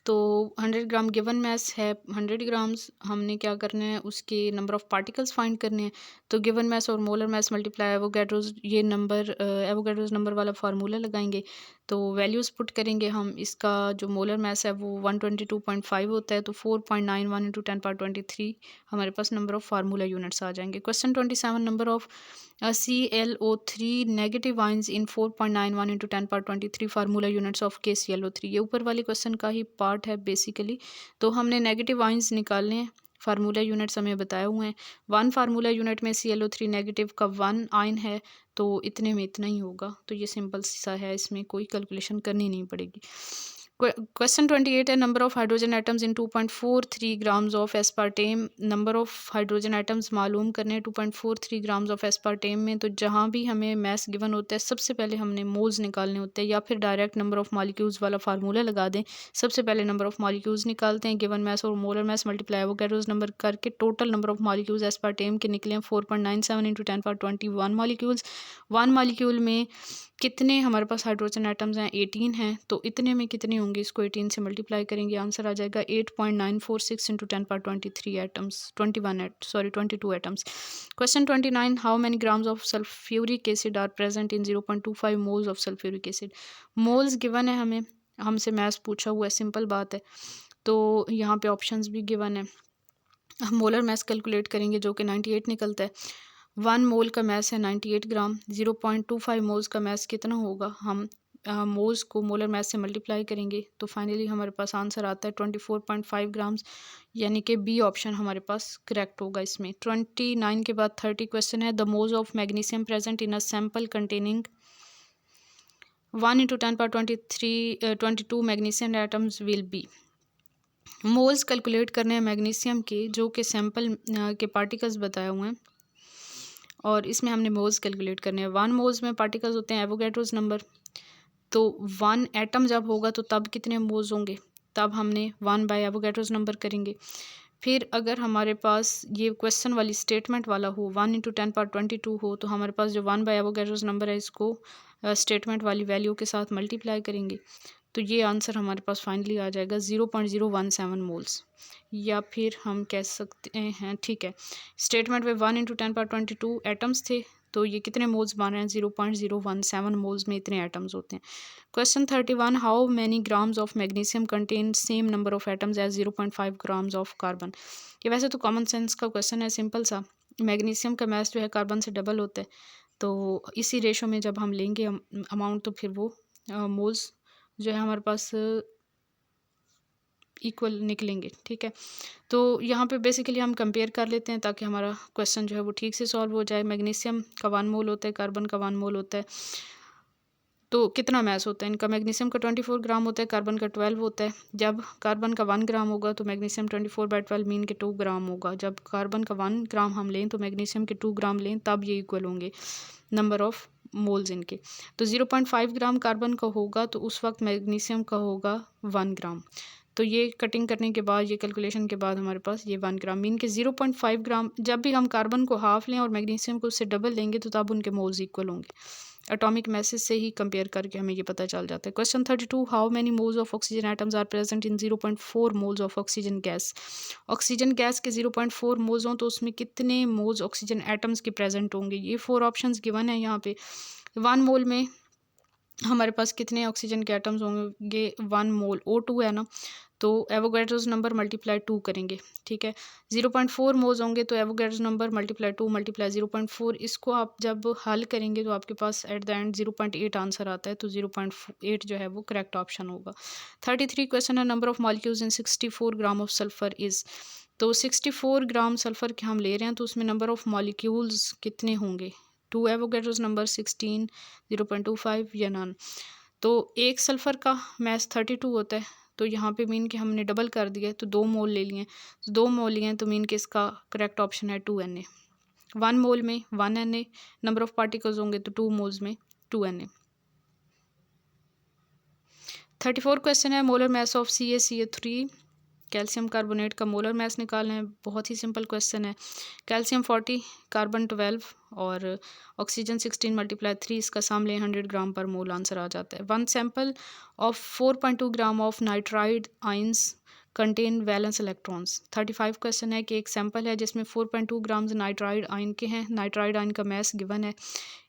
तो 100 ग्राम given mess है 100 ग्राम्स, हमने क्या करना है उसके नंबर ऑफ पार्टिकल्स फाइंड करने हैं। तो गिवन मैस और मोलर मैस मल्टीप्लाई एवोगैड्रोस, ये नंबर एवोगैड्रोस नंबर वाला फार्मूला लगाएंगे तो वैल्यूज़ पुट करेंगे हम। इसका जो मोलर मैस है वो 122.5 होता है, तो 4.91 इंटू 10⁻23 हमारे पास नंबर ऑफ फार्मूला यूनिट्स आ जाएंगे। Question 27 number of ClO3 negative ions in 4.91 into 10⁻23 formula units of KClO3। ये ऊपर वाले क्वेश्चन का ही पार्ट है बेसिकली। तो हमने नेगेटिव आइंस निकालने हैं, फार्मूला यूनिट्स हमें बताए हुए हैं। 1 फार्मूला यूनिट में ClO3 नेगेटिव का 1 आयन है तो इतने में इतना ही होगा, तो ये सिंपल सा है, इसमें कोई कैलकुलेशन करनी नहीं पड़ेगी। क्वेश्चन 28 है number of hydrogen atoms in 2.43 grams of aspartame. Number of hydrogen atoms मालूम करने 2.43 ग्राम्स ऑफ एस्पार्टेम में, तो जहाँ भी हमें मैस गिवन होता है सबसे पहले हमने मोल्स निकालने होते हैं, या फिर डायरेक्ट नंबर ऑफ मॉलिक्यूल्स वाला फार्मूला लगा दें। सबसे पहले नंबर ऑफ मॉलिक्यूल्स निकालते हैं, गिवन मैस और molar mass multiply Avogadro's number करके total number of molecules aspartame के निकले 4.97 इंटू 10⁻21 मॉलिक्यूल्स। 1 मॉलिक्यूल में कितने हमारे पास हाइड्रोजन एटम्स हैं 18 हैं, तो इतने में कितने होंगे इसको 18 से मल्टीप्लाई करेंगे, आंसर आ जाएगा 8.946 into 10⁻23 atoms, 22 atoms. Question 29 how many grams of sulphuric acid are present in 0.25 moles of sulphuric acid. Moles given है, हमें हमसे मैथ्स पूछा हुआ है, सिंपल बात है। तो यहाँ पे ऑप्शंस भी गिवन है, हम मोलर मैस कैलकुलेट करेंगे जो कि 98 निकलता है। 1 मोल का मैस है 98 ग्राम, 0.25 मोल्स का मैस कितना होगा, हम मोल्स को मोलर मैस से मल्टीप्लाई करेंगे तो फाइनली हमारे पास आंसर आता है 24.5 ग्राम्स, यानी कि बी ऑप्शन हमारे पास करेक्ट होगा इसमें। 29 के बाद 30 क्वेश्चन है, the moles of magnesium present in a sample containing 1 × 10⁻22 magnesium atoms will be. Moles calculate करने हैं मैग्नीशियम के, जो कि सैंपल के पार्टिकल्स बताए हुए हैं और इसमें हमने मोल्स कैलकुलेट करने हैं। 1 मोल्स में पार्टिकल्स होते हैं एवोगैड्रोस नंबर, तो 1 एटम जब होगा तो तब कितने मोल्स होंगे, तब हमने 1 बाय एवोगैड्रोस नंबर करेंगे। फिर अगर हमारे पास ये क्वेश्चन वाली स्टेटमेंट वाला हो 1 × 10⁻22 हो, तो हमारे पास जो 1 बाय एवोगैड्रोस नंबर है इसको स्टेटमेंट वाली वैल्यू के साथ मल्टीप्लाई करेंगे तो ये आंसर हमारे पास फाइनली आ जाएगा 0.017 मोल्स। या फिर हम कह सकते हैं, ठीक है, स्टेटमेंट में 1 × 10⁻22 एटम्स थे, तो ये कितने मोल्स बन रहे हैं, 0.017 मोल्स में इतने एटम्स होते हैं। Question 31, how many grams of magnesium contain same number of atoms as 0.5 grams of carbon. ये वैसे तो कॉमन सेंस का क्वेश्चन है, सिंपल सा। मैग्नीशियम का मैस जो है कार्बन से डबल होता है, तो इसी रेशो में जब हम लेंगे अमाउंट तो फिर वो मोल्स जो है हमारे पास इक्वल निकलेंगे, ठीक है। तो यहाँ पे बेसिकली हम कंपेयर कर लेते हैं ताकि हमारा क्वेश्चन जो है वो ठीक से सॉल्व हो जाए। मैग्नीशियम का 1 मोल होता है, कार्बन का 1 मोल होता है, तो कितना मैस होता है इनका, मैग्नीशियम का 24 ग्राम होता है, कार्बन का 12 होता है। जब कार्बन का 1 ग्राम होगा तो मैग्नीशियम 24/12 मीन के 2 ग्राम होगा। जब कार्बन का 1 ग्राम हम लें तो मैग्नीशियम के 2 ग्राम लें, तब ये इक्वल होंगे नंबर ऑफ मोल्स इनके। तो 0.5 ग्राम कार्बन का होगा तो उस वक्त मैग्नीशियम का होगा 1 ग्राम। तो ये कटिंग करने के बाद, ये कैलकुलेशन के बाद हमारे पास ये 1 ग्राम मीन के 0.5 ग्राम। जब भी हम कार्बन को हाफ लें और मैग्नीशियम को उससे डबल लेंगे तो तब उनके मोल्स इक्वल होंगे। एटॉमिक मैसेज से ही कंपेयर करके हमें ये पता चल जाता है। Question 32, how many moles of oxygen atoms are present in 0.4 moles of oxygen gas. Oxygen gas के 0.4 मोल्स हों तो उसमें कितने मोल्स ऑक्सीजन एटम्स के प्रेजेंट होंगे। ये 4 ऑप्शंस गिवन है यहाँ पे। 1 मोल में हमारे पास कितने ऑक्सीजन के एटम्स होंगे, 1 मोल O2 है ना, तो एवोगैड्रोस नंबर मल्टीप्लाई 2 करेंगे, ठीक है। 0.4 मोल्स होंगे तो एवोगैड्रोस नंबर मल्टीप्लाई 2 मल्टीप्लाई 0.4, इसको आप जब हल करेंगे तो आपके पास एट द एंड 0.8 आंसर आता है, तो 0.8 जो है वो करेक्ट ऑप्शन होगा। 33 क्वेश्चन है, number of molecules in 64 gram of sulphur is. तो 64 ग्राम सल्फर के हम ले रहे हैं तो उसमें नंबर ऑफ मॉलिक्यूल्स कितने होंगे, 2 एवोगैड्रोस नंबर 16, 0.25 या नन। तो एक सल्फ़र का मैस 32 होता है, तो यहाँ पे मीन के हमने डबल कर दिया तो 2 मोल ले लिए, तो 2 मोल लिए तो मीन के इसका करेक्ट ऑप्शन है 2Na। 1 मोल में 1Na, नंबर ऑफ पार्टिकल्स होंगे तो 2 मोल्स में 2Na। 34 क्वेश्चन है, molar mass of CaCO3 calcium carbonate का मोलर मैस निकालना है। बहुत ही सिंपल क्वेश्चन है। कैल्शियम 40, कार्बन 12 और ऑक्सीजन 16 × 3, इसका सम लें 100 ग्राम पर मोल, आंसर आ जाता है। 1 sample of 4.2 gram of nitride ions contain valence electrons. 35 question है कि एक सैंपल है जिसमें 4.2 ग्राम्स नाइट्राइड आयन के हैं। नाइट्राइड आयन का मैस गिवन है।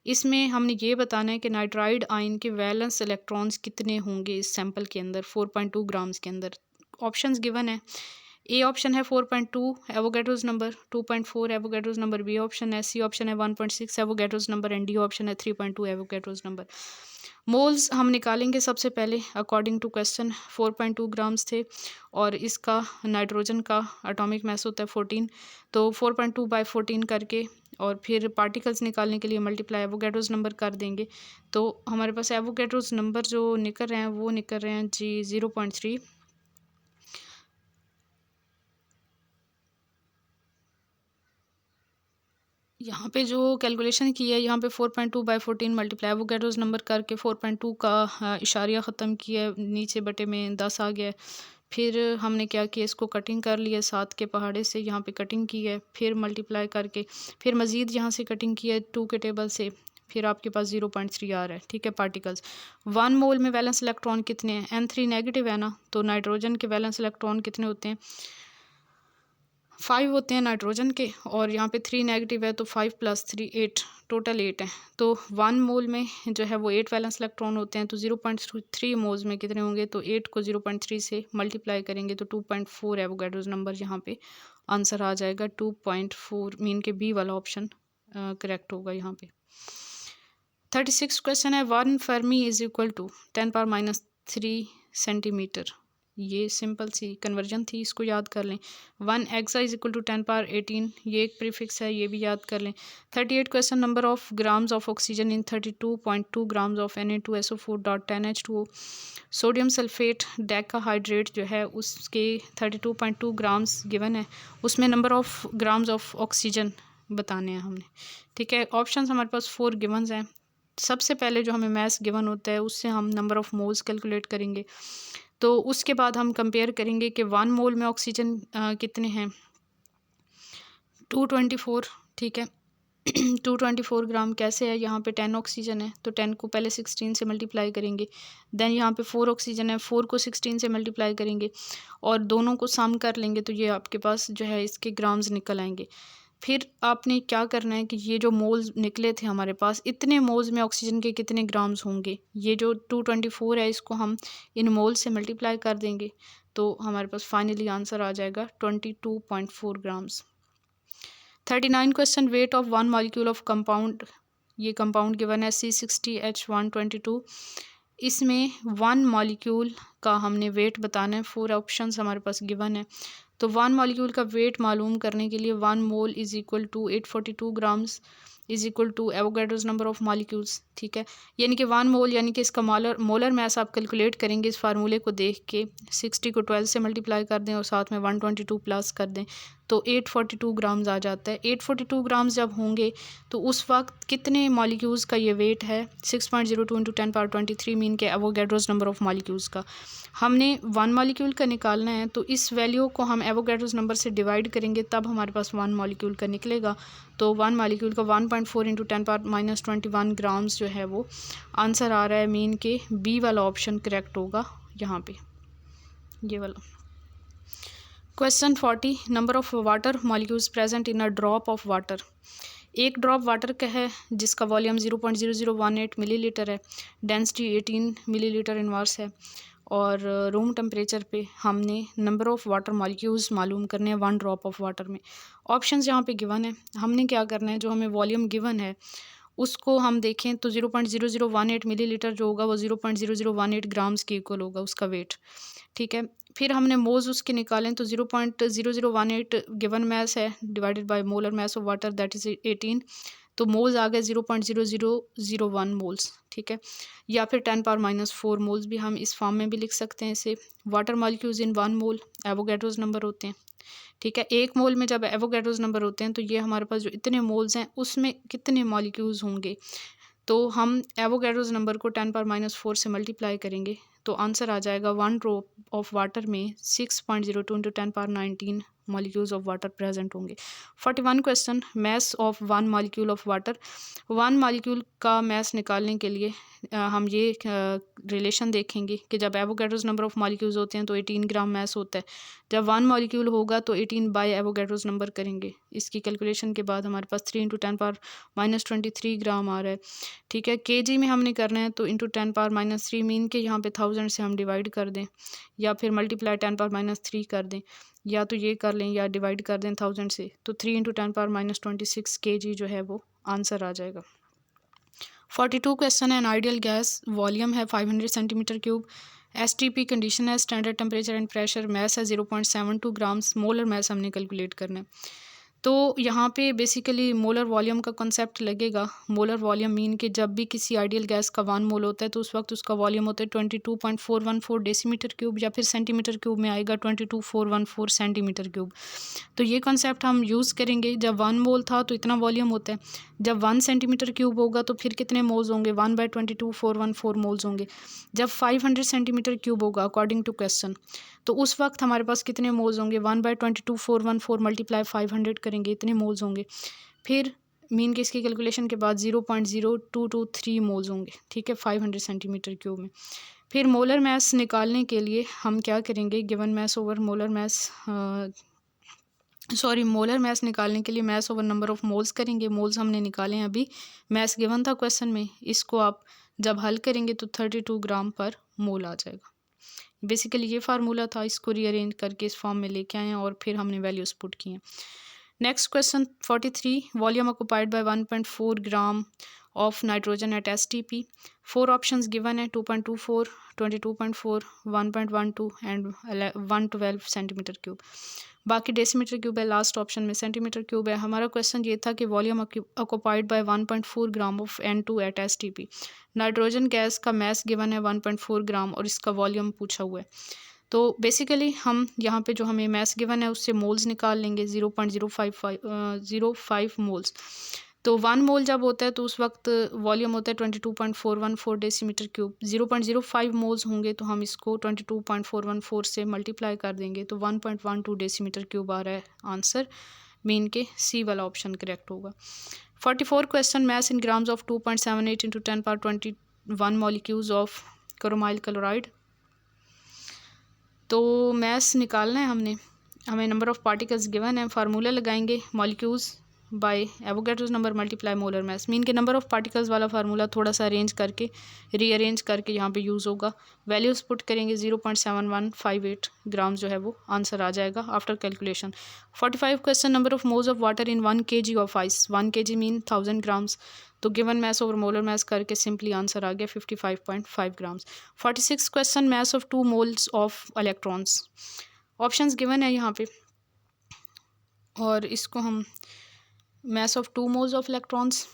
इसमें हमने ये बताना है कि नाइट्राइड आयन के वैलेंस इलेक्ट्रॉन्स कितने होंगे इस सैंपल के अंदर 4.2 ग्राम्स के अंदर। ऑप्शंस गिवन है। ए ऑप्शन है 4.2 Avogadro's number, 2.4 Avogadro's number, B option है, सी ऑप्शन है 1.6 Avogadro's number and D option है 3.2 एवोगैड्रोस नंबर। मोल्स हम निकालेंगे सबसे पहले अकॉर्डिंग टू क्वेश्चन। 4.2 ग्राम्स थे और इसका नाइट्रोजन का एटॉमिक मैस होता है 14, तो 4.2 बाई 14 करके और फिर पार्टिकल्स निकालने के लिए मल्टीप्लाई एवोगैड्रोस नंबर कर देंगे, तो हमारे पास एवोगैड्रोस नंबर जो निकल रहे हैं वो निकल रहे हैं जी 0.3। यहाँ पे जो कैलकुलेशन की है, यहाँ पे 4.2 बाई 14 मल्टीप्लाई एवोगैड्रोस नंबर करके 4.2 का इशारिया ख़त्म किया है, नीचे बटे में 10 आ गया है। फिर हमने क्या किया, इसको कटिंग कर लिया 7 के पहाड़े से, यहाँ पे कटिंग की है, फिर मल्टीप्लाई करके फिर मज़ीद यहाँ से कटिंग की है 2 के टेबल से, फिर आपके पास 0.3 आ रहा है, ठीक है। पार्टिकल्स 1 मोल में वैलेंस इलेक्ट्रॉन कितने हैं, N3 नेगेटिव है ना, तो नाइट्रोजन के वैलेंस इलेक्ट्रॉन कितने होते हैं, 5 होते हैं नाइट्रोजन के, और यहाँ पे 3 नेगेटिव है तो 5 + 3 8, टोटल 8 है। तो 1 मोल में जो है वो 8 वैलेंस इलेक्ट्रॉन होते हैं, तो 0.3 मोल्स में कितने होंगे, तो 8 को 0.3 से मल्टीप्लाई करेंगे तो 2.4 एवोगैड्रोस नंबर यहाँ पे आंसर आ जाएगा। 2.4 मीन के बी वाला ऑप्शन करेक्ट होगा यहाँ पे। 36 क्वेश्चन है, 1 fermi is equal to 10⁻³ centimetre. ये सिंपल सी कन्वर्जन थी, इसको याद कर लें। 1 एक्सा इज इक्वल टू 10⁻18, ये एक प्रीफिक्स है, ये भी याद कर लें। 38 question, number of grams of oxygen in 32.2 grams of Na2SO4.10H2O। Sodium sulphate decahydrate जो है उसके 32.2 ग्राम्स गिवन है, उसमें number of grams of oxygen बताने हैं हमने। ठीक है, ऑप्शन हमारे पास 4 गिवन्स हैं। सबसे पहले जो हमें मैस गिवन होता है उससे हम नंबर ऑफ मोल्स कैलकुलेट करेंगे, तो उसके बाद हम कंपेयर करेंगे कि 1 मोल में ऑक्सीजन कितने हैं, 224। ठीक है, 224 ग्राम कैसे है, यहाँ पे 10 ऑक्सीजन है तो 10 को पहले 16 से मल्टीप्लाई करेंगे, देन यहाँ पे 4 ऑक्सीजन है, 4 को 16 से मल्टीप्लाई करेंगे और दोनों को सम कर लेंगे तो ये आपके पास जो है इसके ग्राम्स निकल आएंगे। फिर आपने क्या करना है कि ये जो मोल्स निकले थे हमारे पास, इतने मोल्स में ऑक्सीजन के कितने ग्राम्स होंगे, ये जो 224 है इसको हम इन मोल्स से मल्टीप्लाई कर देंगे तो हमारे पास फाइनली आंसर आ जाएगा 22.4 grams. 39 question, weight of 1 molecule of compound, ये कंपाउंड गिवन है C60H122। इसमें 1 मॉलिक्यूल का हमने वेट बताना है, 4 ऑप्शंस हमारे पास गिवन है। तो 1 मॉलिक्यूल का वेट मालूम करने के लिए 1 mole is equal to 842 grams is equal to Avogadro's number of molecules. ठीक है, यानी कि 1 मोल यानी कि इसका मोलर मैस आप कैलकुलेट करेंगे इस फार्मूले को देख के, 60 को 12 से मल्टीप्लाई कर दें और साथ में 122 प्लस कर दें तो 842 ग्राम्स आ जाता है। 842 ग्राम्स जब होंगे तो उस वक्त कितने मॉलिक्यूल्स का ये वेट है, 6.02 इंटू 10⁻23 मीन के एवोगैड्रोस नंबर ऑफ मॉलिक्यूल्स का। हमने 1 मॉलिक्यूल का निकालना है तो इस वैल्यू को हम एवोगैड्रोस नंबर से डिवाइड करेंगे तब हमारे पास 1 मॉलिक्यूल का निकलेगा। तो 1 मॉलिक्यूल का 1.4 इंटू 10⁻21 ग्राम्स जो है वो आंसर आ रहा है, मीन के बी वाला ऑप्शन करेक्ट होगा यहाँ पे, ये वाला। Question 40, number of water molecules present in a drop of water. एक ड्रॉप वाटर का है जिसका वॉल्यूम 0.0018 मिलीलीटर है, डेंसिटी 18 मिलीलीटर इनवर्स है और रूम टेम्परेचर पे हमने नंबर ऑफ़ वाटर मॉलिक्यूल्स मालूम करने हैं 1 ड्रॉप ऑफ वाटर में। ऑप्शंस यहाँ पे गिवन है, हमने क्या करना है, जो हमें वॉल्यूम गिवन है उसको हम देखें तो 0.0018 मिलीलीटर जो होगा वो 0.0018 ग्राम्स के इक्वल होगा उसका वेट। ठीक है, फिर हमने मोल्स उसके निकालें तो 0.0018 गिवन मैस है divided by molar mass of water that is 18, तो मोल्स आ गए 0.0001 मोल्स। ठीक है, या फिर 10⁻⁻4 मोल्स भी हम इस फॉर्म में भी लिख सकते हैं इसे। Water molecules in 1 mole Avogadro's number होते हैं। ठीक है, 1 मोल में जब एवोगैड्रोस नंबर होते हैं तो ये हमारे पास जो इतने मोल्स हैं उसमें कितने मॉलिक्यूल्स होंगे, तो हम एवोगैड्रोस नंबर को 10⁻⁻4 से मल्टीप्लाई करेंगे तो आंसर आ जाएगा 1 ड्रॉप ऑफ वाटर में 6.02 into 10⁻19 molecules of water present होंगे। 41 question, mass of 1 molecule of water. 1 molecule का मैस निकालने के लिए हम ये रिलेशन देखेंगे कि जब एवोगैड्रोस नंबर ऑफ मॉलिक्यूल्स होते हैं तो 18 ग्राम मैस होता है, जब 1 मॉलिक्यूल होगा तो 18 बाय एवोगैड्रोस नंबर करेंगे। इसकी कैलकुलेशन के बाद हमारे पास 3 इंटू 10⁻23 ग्राम आ रहा है। ठीक है, केजी में हमने करना है तो इंटू 10⁻³ मीन के यहाँ पे 1000 से हम डिवाइड कर दें या फिर मल्टीप्लाई 10⁻³ कर दें, या तो ये कर लें या डिवाइड कर दें 1000 से, तो 3 इंटू 10⁻26 kg जो है वो आंसर आ जाएगा। 42 क्वेश्चन है, एन आइडियल गैस वॉल्यूम है 500 सेंटीमीटर क्यूब, STP कंडीशन है, standard temperature and pressure, mass है 0.72 ग्राम्स, मोलर मैस हमने कैलकुलेट करना है। तो यहाँ पे बेसिकली मोलर वॉल्यूम का कॉन्सेप्ट लगेगा। मोलर वॉल्यूम मीन कि जब भी किसी आइडियल गैस का 1 मोल होता है तो उस वक्त उसका वॉल्यूम होता है 22.414 डेसीमीटर क्यूब, या फिर सेंटीमीटर क्यूब में आएगा 22414 सेंटीमीटर क्यूब। तो ये कॉन्सेप्ट हम यूज़ करेंगे। जब 1 मोल था तो इतना वॉल्यूम होता है, जब 1 सेंटीमीटर क्यूब होगा तो फिर कितने मोल्स होंगे, 1/22414 मोल्स होंगे। जब 500 सेंटीमीटर क्यूब होगा अकॉर्डिंग टू क्वेश्चन, तो उस वक्त हमारे पास कितने मोल्स होंगे, 1/22414 मल्टीप्लाई 500 करेंगे, इतने मोल्स होंगे। फिर मीन के इसकी कैलकुलेशन के बाद 0.0223 मोल्स होंगे। ठीक है, 500 सेंटीमीटर क्यूब में। फिर मोलर मैस निकालने के लिए हम क्या करेंगे, given mass over molar mass molar mass निकालने के लिए mass over number of moles करेंगे। मोल्स हमने निकाले हैं अभी, मैस गिवन था क्वेश्चन में, इसको आप जब हल करेंगे तो 32 ग्राम पर मोल आ जाएगा। बेसिकली ये फार्मूला था, इसको रीअरेंज करके इस फॉर्म में लेके आए हैं और फिर हमने वैल्यूज़ पुट की हैं। Next question 43. Volume occupied by 1.4 gram of nitrogen at STP. 4 options given है 2.24, 22.4, 1.12 and 112 सेंटीमीटर क्यूब. बाकी डेसीमीटर क्यूब है, लास्ट ऑप्शन में सेंटीमीटर क्यूब है. हमारा क्वेश्चन ये था कि volume occupied by 1.4 gram of N2 at STP. Nitrogen gas का मैस गिवन है 1.4 ग्राम और इसका वॉल्यूम पूछा हुआ है. तो बेसिकली हम यहाँ पे जो हमें मैस गिवन है उससे मोल्स निकाल लेंगे 0.05 मोल्स. तो 1 मोल जब होता है तो उस वक्त वॉल्यूम होता है 22.414 डेसीमीटर क्यूब. 0.05 मोल्स होंगे तो हम इसको 22.414 से मल्टीप्लाई कर देंगे तो 1.12 डेसीमीटर क्यूब आ रहा है आंसर. मीन के सी वाला ऑप्शन करेक्ट होगा. 44 question mass in grams of 2.78 into 10⁻21 molecules of chromyl chloride. तो मैस निकालना है हमें नंबर ऑफ़ पार्टिकल्स गिवन है. फार्मूला लगाएंगे molecules by Avogadro's number multiply molar mass. Mean के नंबर ऑफ़ पार्टिकल्स वाला फार्मूला थोड़ा सा रीअरेंज करके यहाँ पे यूज़ होगा. वैल्यूज़ पुट करेंगे 0.7158 ग्राम्स जो है वो आंसर आ जाएगा after calculation. 45 question number of moles of water in 1 kg of ice. 1 kg mean 1000 grams. तो given mass over molar mass करके सिंपली आंसर आ गया 55.5 grams. 46 question mass of 2 moles of electrons. Options given है यहाँ पे और इसको हम mass of 2 moles of electrons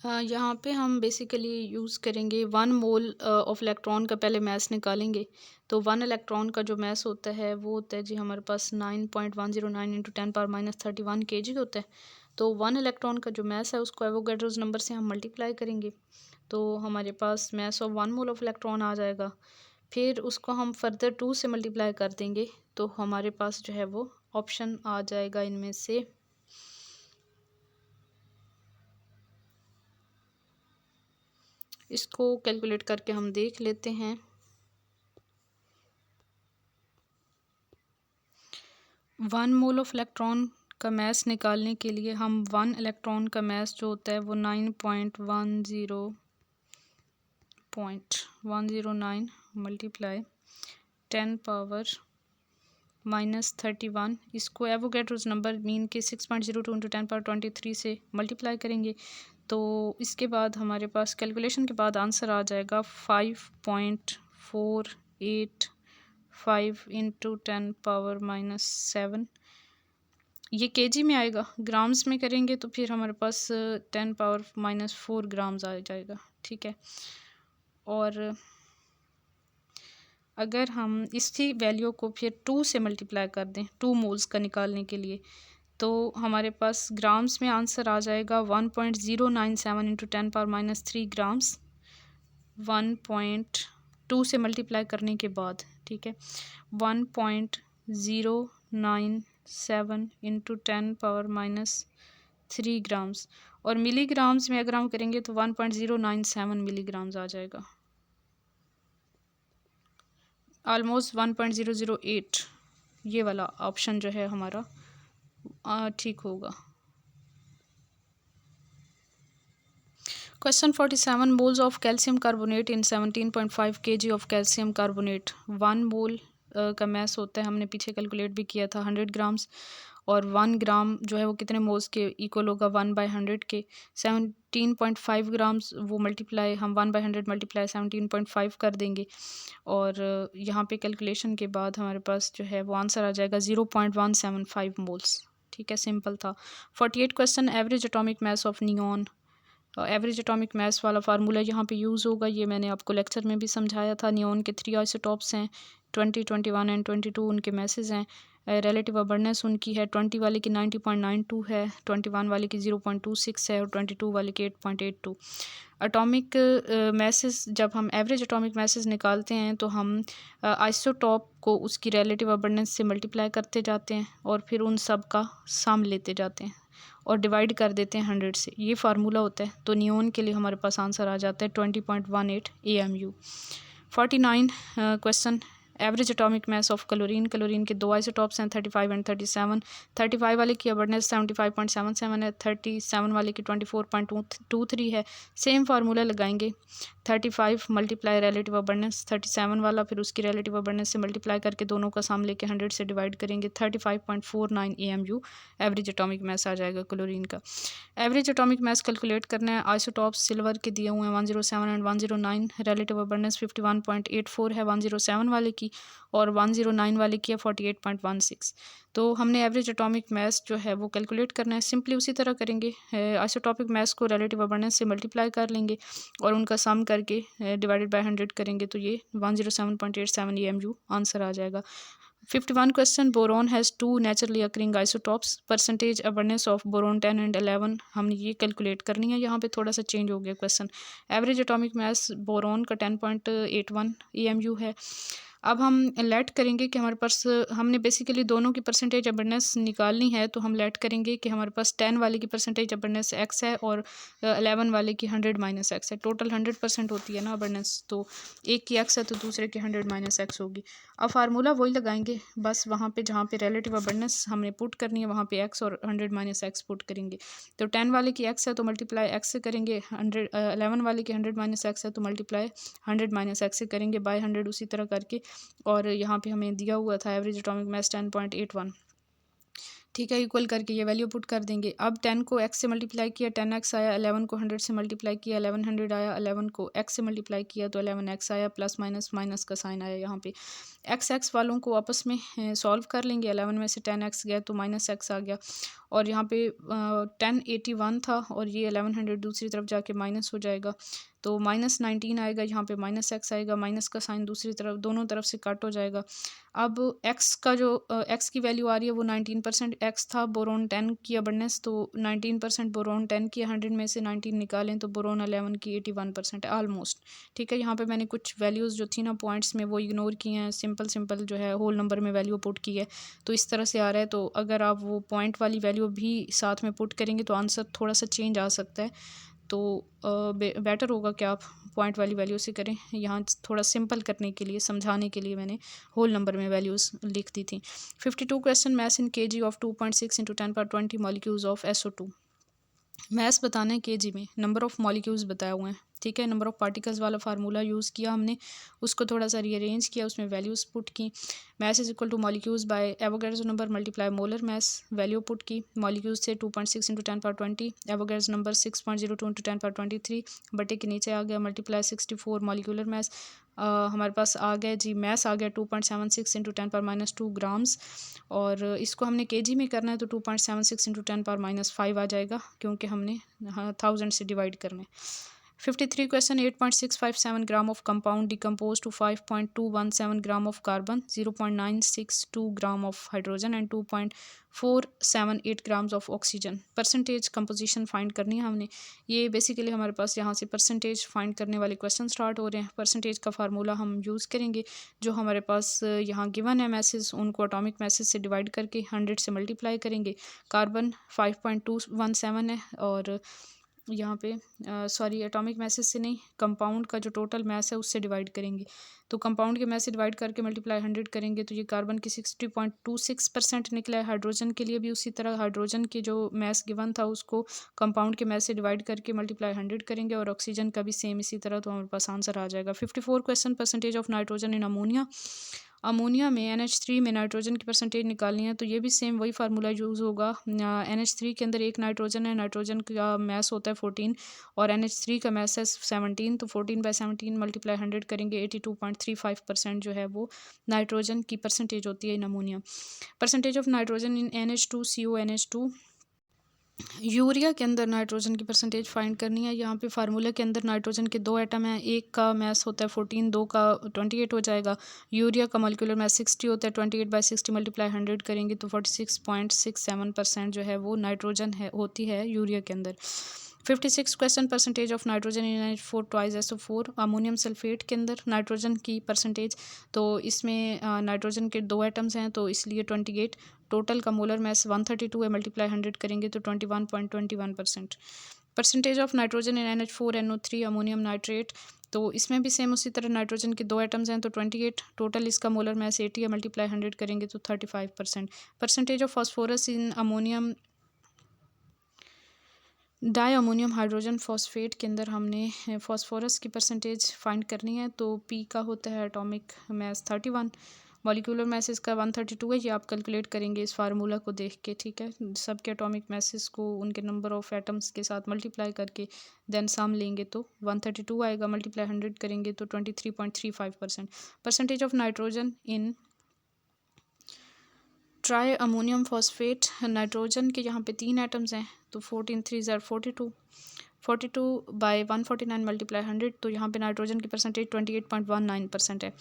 यहाँ पे हम बेसिकली यूज़ करेंगे 1 मोल ऑफ इलेक्ट्रॉन का पहले मैस निकालेंगे. तो 1 इलेक्ट्रॉन का जो मैस होता है वो होता है जी हमारे पास 9.109 इंटू 10⁻31 kg होता है. तो 1 इलेक्ट्रॉन का जो मैस है उसको एवोगैड्रोस नंबर से हम मल्टीप्लाई करेंगे तो हमारे पास mass of 1 mole of electron आ जाएगा. फिर उसको हम फर्दर 2 से मल्टीप्लाई कर देंगे तो हमारे पास जो है वो ऑप्शन आ जाएगा इनमें से इसको कैलकुलेट करके हम देख लेते हैं. 1 मोल ऑफ इलेक्ट्रॉन का मैस निकालने के लिए हम 1 इलेक्ट्रॉन का मैस जो होता है वो 9.109 मल्टीप्लाई 10⁻31 इसको एवोगैड्रोस नंबर मीन के 6.02 इंटू 10⁻23 से मल्टीप्लाई करेंगे तो इसके बाद हमारे पास कैलकुलेशन के बाद आंसर आ जाएगा 5.485 इंटू 10⁻⁻7. ये केजी में आएगा. ग्राम्स में करेंगे तो फिर हमारे पास 10⁻⁻4 ग्राम्स आ जाएगा. ठीक है. और अगर हम इसी वैल्यू को फिर 2 से मल्टीप्लाई कर दें 2 मोल्स का निकालने के लिए तो हमारे पास ग्राम्स में आंसर आ जाएगा 1.097 इंटू 10⁻³ ग्राम्स 1.2 से मल्टीप्लाई करने के बाद. ठीक है. 1.097 इंटू 10⁻³ ग्राम्स और मिलीग्राम्स में अगर हम करेंगे तो 1.097 मिलीग्राम्स आ जाएगा. ऑलमोस्ट 1.008 ये वाला ऑप्शन जो है हमारा ठीक होगा. Question 47 moles of calcium carbonate in 17.5 kg of calcium carbonate. 1 मोल का मैस होता है हमने पीछे कैलकुलेट भी किया था 100 ग्राम्स और 1 ग्राम जो है वो कितने मोल्स के इक्वल होगा 1/100 के. 17.5 ग्राम्स वो मल्टीप्लाई हम 1/100 मल्टीप्लाई 17.5 कर देंगे और यहाँ पे कैलकुलेशन के बाद हमारे पास जो है वो आंसर आ जाएगा 0.175 मोल्स. ठीक है. सिंपल था. 48 question average atomic mass of neon. Average atomic mass वाला फार्मूला यहाँ पे यूज़ होगा. ये मैंने आपको लेक्चर में भी समझाया था. नियॉन के 3 आइसोटॉप्स हैं 20, 21 एंड 22 उनके मैसेज हैं. रिलेटिव अबंडेंस उनकी है 20 वाले की 90.92 है, 21 वाले की 0.26 है और 22 वाले की 8.82. एटॉमिक मैसेज जब हम एवरेज एटॉमिक मैसेज निकालते हैं तो हम आइसोटॉप को उसकी रिलेटिव अबंडेंस से मल्टीप्लाई करते जाते हैं और फिर उन सब का सम लेते जाते हैं और डिवाइड कर देते हैं 100 से. ये फार्मूला होता है. तो नियॉन के लिए हमारे पास आंसर आ जाता है 20.18 AMU. 49 question average atomic mass of chlorine, chlorine के 2 आइसोटॉप्स हैं 35 एंड 37। 35 वाले की अबंडेंस 75.77 है, 37 वाले की 24.23 है। सेम फार्मूला लगाएंगे, 35 मल्टीप्लाई रिलेटिव अबंडेंस 37 वाला, फिर उसकी रिलेटिव अबंडेंस से मल्टीप्लाई करके दोनों का सम लेके 100 से डिवाइड करेंगे, 35.49 AMU एवरेज एटॉमिक मास आ जाएगा क्लोरीन का। एवरेज एटॉमिक मास कैलकुलेट करना है। आइसोटॉप्स सिल्वर के दिए हुए हैं 107 एंड 109, रिलेटिव अबंडेंस 51.84 है 107 वाले की, और 109 वाले की है 48.16। तो हमने एवरेज एटॉमिक मास जो है वो कैलकुलेट करना है। सिंपली उसी तरह करेंगे, आइसोटॉपिक मास को रिलेटिव अबंडेंस से मल्टीप्लाई कर लेंगे और उनका सम करके डिवाइडेड बाय 100 करेंगे, तो ये 107.87 AMU आंसर आ जाएगा। 51 question, boron has 2 naturally occurring isotopes, percentage abundance of boron 10 and 11 हमने ये कैलकुलेट करनी है। यहाँ पे थोड़ा सा चेंज हो गया question. Average atomic mass boron का 10.81 AMU है। अब हम लेट करेंगे कि हमारे पास, हमने बेसिकली दोनों की परसेंटेज अबंडेंस निकालनी है, तो हम लेट करेंगे कि हमारे पास 10 वाले की परसेंटेज अबंडेंस x है और 11 वाले की 100 - x है। टोटल 100% होती है ना अबंडेंस, तो एक की x है तो दूसरे की 100 - x होगी। अब फार्मूला वही लगाएंगे, बस वहाँ पे जहाँ पे रिलेटिव अबंडेंस हमने पुट करनी है वहाँ पे x और 100 - x पुट करेंगे। तो 10 वाले की x है तो मल्टीप्लाई x से करेंगे, 11 वाले की 100 - x है तो मल्टीप्लाई 100 - x से करेंगे बाय 100 उसी तरह करके। और यहाँ पे हमें दिया हुआ था एवरेज एटॉमिक मास 10.81, ठीक है, इक्वल करके ये वैल्यू पुट कर देंगे। अब 10 को x से मल्टीप्लाई किया 10x आया, 11 को 100 से मल्टीप्लाई किया 1100 आया, 11 को x से मल्टीप्लाई किया तो 11x आया, प्लस माइनस माइनस का साइन आया यहाँ पे। x वालों को आपस में सॉल्व कर लेंगे, 11 में से 10x गया तो -x आ गया, और यहाँ पे 1081 था और ये 1100 दूसरी तरफ जाके माइनस हो जाएगा, तो -19 आएगा, यहाँ पे -x आएगा, माइनस का साइन दूसरी तरफ दोनों तरफ से कट हो जाएगा। अब x का जो x की वैल्यू आ रही है वो 19% x था, बोरोन 10 की अबंडेंस, तो 19% बोरोन 10 की, 100 में से 19 निकालें तो बोरोन 11 की 81% है ऑलमोस्ट। ठीक है, यहाँ पे मैंने कुछ वैल्यूज़ जो थी ना पॉइंट्स में वो इग्नोर किए हैं, सिंपल जो है होल नंबर में वैल्यू पुट की है, तो इस तरह से आ रहा है। तो अगर आप वो पॉइंट वाली वैल्यू भी साथ में पुट करेंगे तो आंसर थोड़ा सा चेंज आ सकता है, तो बेटर होगा कि आप पॉइंट वाली वैल्यू से करें। यहाँ थोड़ा सिंपल करने के लिए, समझाने के लिए मैंने होल नंबर में वैल्यूज़ लिख दी थी। 52 question, math in kg of 2.6 × 10⁻20 molecules of SO2। Maths बताना है kg में, नंबर ऑफ़ मॉलिक्यूल्स बताए हुए हैं, ठीक है। नंबर ऑफ़ पार्टिकल्स वाला फार्मूला यूज़ किया हमने, उसको थोड़ा सा रीअरेंज किया, उसमें वैल्यूज़ पुट की। Mass is equal to molecules by Avogadro number multiply molar mass, value put की। मॉलिक्यूल्स से 2.6 × 10⁻20, एवोगैड्रो नंबर 6.02 × 10⁻23, बटे के नीचे आ गया मल्टीप्लाई 64 मॉलिक्यूलर मैस। हमारे पास आ गया जी मैस आ गया 2.76 × 10⁻2 ग्राम्स, और इसको हमने केजी में करना है तो 2.76 × 10⁻5 आ जाएगा, क्योंकि हमने 1000 से डिवाइड करना है। 53 question, 8.657 gram of compound decompose to 5.217 gram of carbon, 0.962 gram of hydrogen and 2.478 grams of oxygen. Percentage composition find करनी है हमने। ये बेसिकली हमारे पास यहाँ से परसेंटेज फाइंड करने वाले क्वेश्चन स्टार्ट हो रहे हैं। परसेंटेज का फार्मूला हम यूज़ करेंगे, जो हमारे पास यहाँ गिवन है मैसेज, उनको एटॉमिक मैसेज से डिवाइड करके 100 से मल्टीप्लाई करेंगे। कार्बन 5.217 है, और यहाँ पे सॉरी एटॉमिक मैसेज से नहीं, कंपाउंड का जो टोटल मैस है उससे डिवाइड करेंगे। तो कंपाउंड के मैस से डिवाइड करके मल्टीप्लाई 100 करेंगे तो ये कार्बन की 60.26% निकला है। हाइड्रोजन के लिए भी उसी तरह, हाइड्रोजन की जो मैस गिवन था उसको कंपाउंड के मैस से डिवाइड करके मल्टीप्लाई 100 करेंगे, और ऑक्सीजन का भी सेम इसी तरह, तो हमारे पास आंसर आ जाएगा। 54 question, percentage of nitrogen in ammonia. Ammonia में NH3 में नाइट्रोजन की परसेंटेज निकालनी है, तो ये भी सेम वही फार्मूला यूज़ होगा। NH3 के अंदर एक नाइट्रोजन है, नाइट्रोजन का मैस होता है 14 और NH3 का मैस है 17, तो 14/17 मल्टीप्लाई 100 करेंगे, 82.35% जो है वो नाइट्रोजन की परसेंटेज होती है in ammonia. Percentage of nitrogen in NH2CO urea के अंदर नाइट्रोजन की परसेंटेज फाइंड करनी है। यहाँ पे फार्मूला के अंदर नाइट्रोजन के 2 एटम हैं, एक का मैस होता है 14, 2 का 28 हो जाएगा। यूरिया का मॉलिक्यूलर मैस 60 होता है, 28/60 मल्टीप्लाई 100 करेंगे तो 46.67% जो है वो नाइट्रोजन है होती है यूरिया के अंदर। 56 question, percentage of nitrogen in NH4 2 SO4। Ammonium sulphate के अंदर नाइट्रोजन की परसेंटेज, तो इसमें नाइट्रोजन के 2 एटम्स हैं तो इसलिए 28, टोटल का मोलर मैस 132 है, मल्टीप्लाई 100 करेंगे तो 21.21%। Percentage of nitrogen in NH4NO3 ammonium nitrate, तो इसमें भी सेम उसी तरह नाइट्रोजन के 2 एटम्स हैं तो 28, टोटल इसका मोलर मास 80 है, मल्टीप्लाई 100 करेंगे तो 35%। Percentage of phosphorus in ammonium di ammonium hydrogen phosphate के अंदर हमने फास्फोरस की परसेंटेज फाइंड करनी है। तो पी का होता है एटॉमिक मास 31, मॉलिक्यूलर मास इसका 132 है। ये आप कैलकुलेट करेंगे इस फार्मूला को देख के, ठीक है। सबके एटॉमिक मासेस को उनके नंबर ऑफ एटम्स के साथ मल्टीप्लाई करके देन सम लेंगे तो 132 आएगा, मल्टीप्लाई 100 करेंगे तो 23.35%। Percentage of nitrogen in try ammonium phosphate, nitrogen के यहाँ पे 3 एटम्स हैं तो 14 3 ज़ार 42 बाई 149 मल्टीप्लाई 100, तो यहाँ पे नाइट्रोजन की परसेंटेज 28.19% है।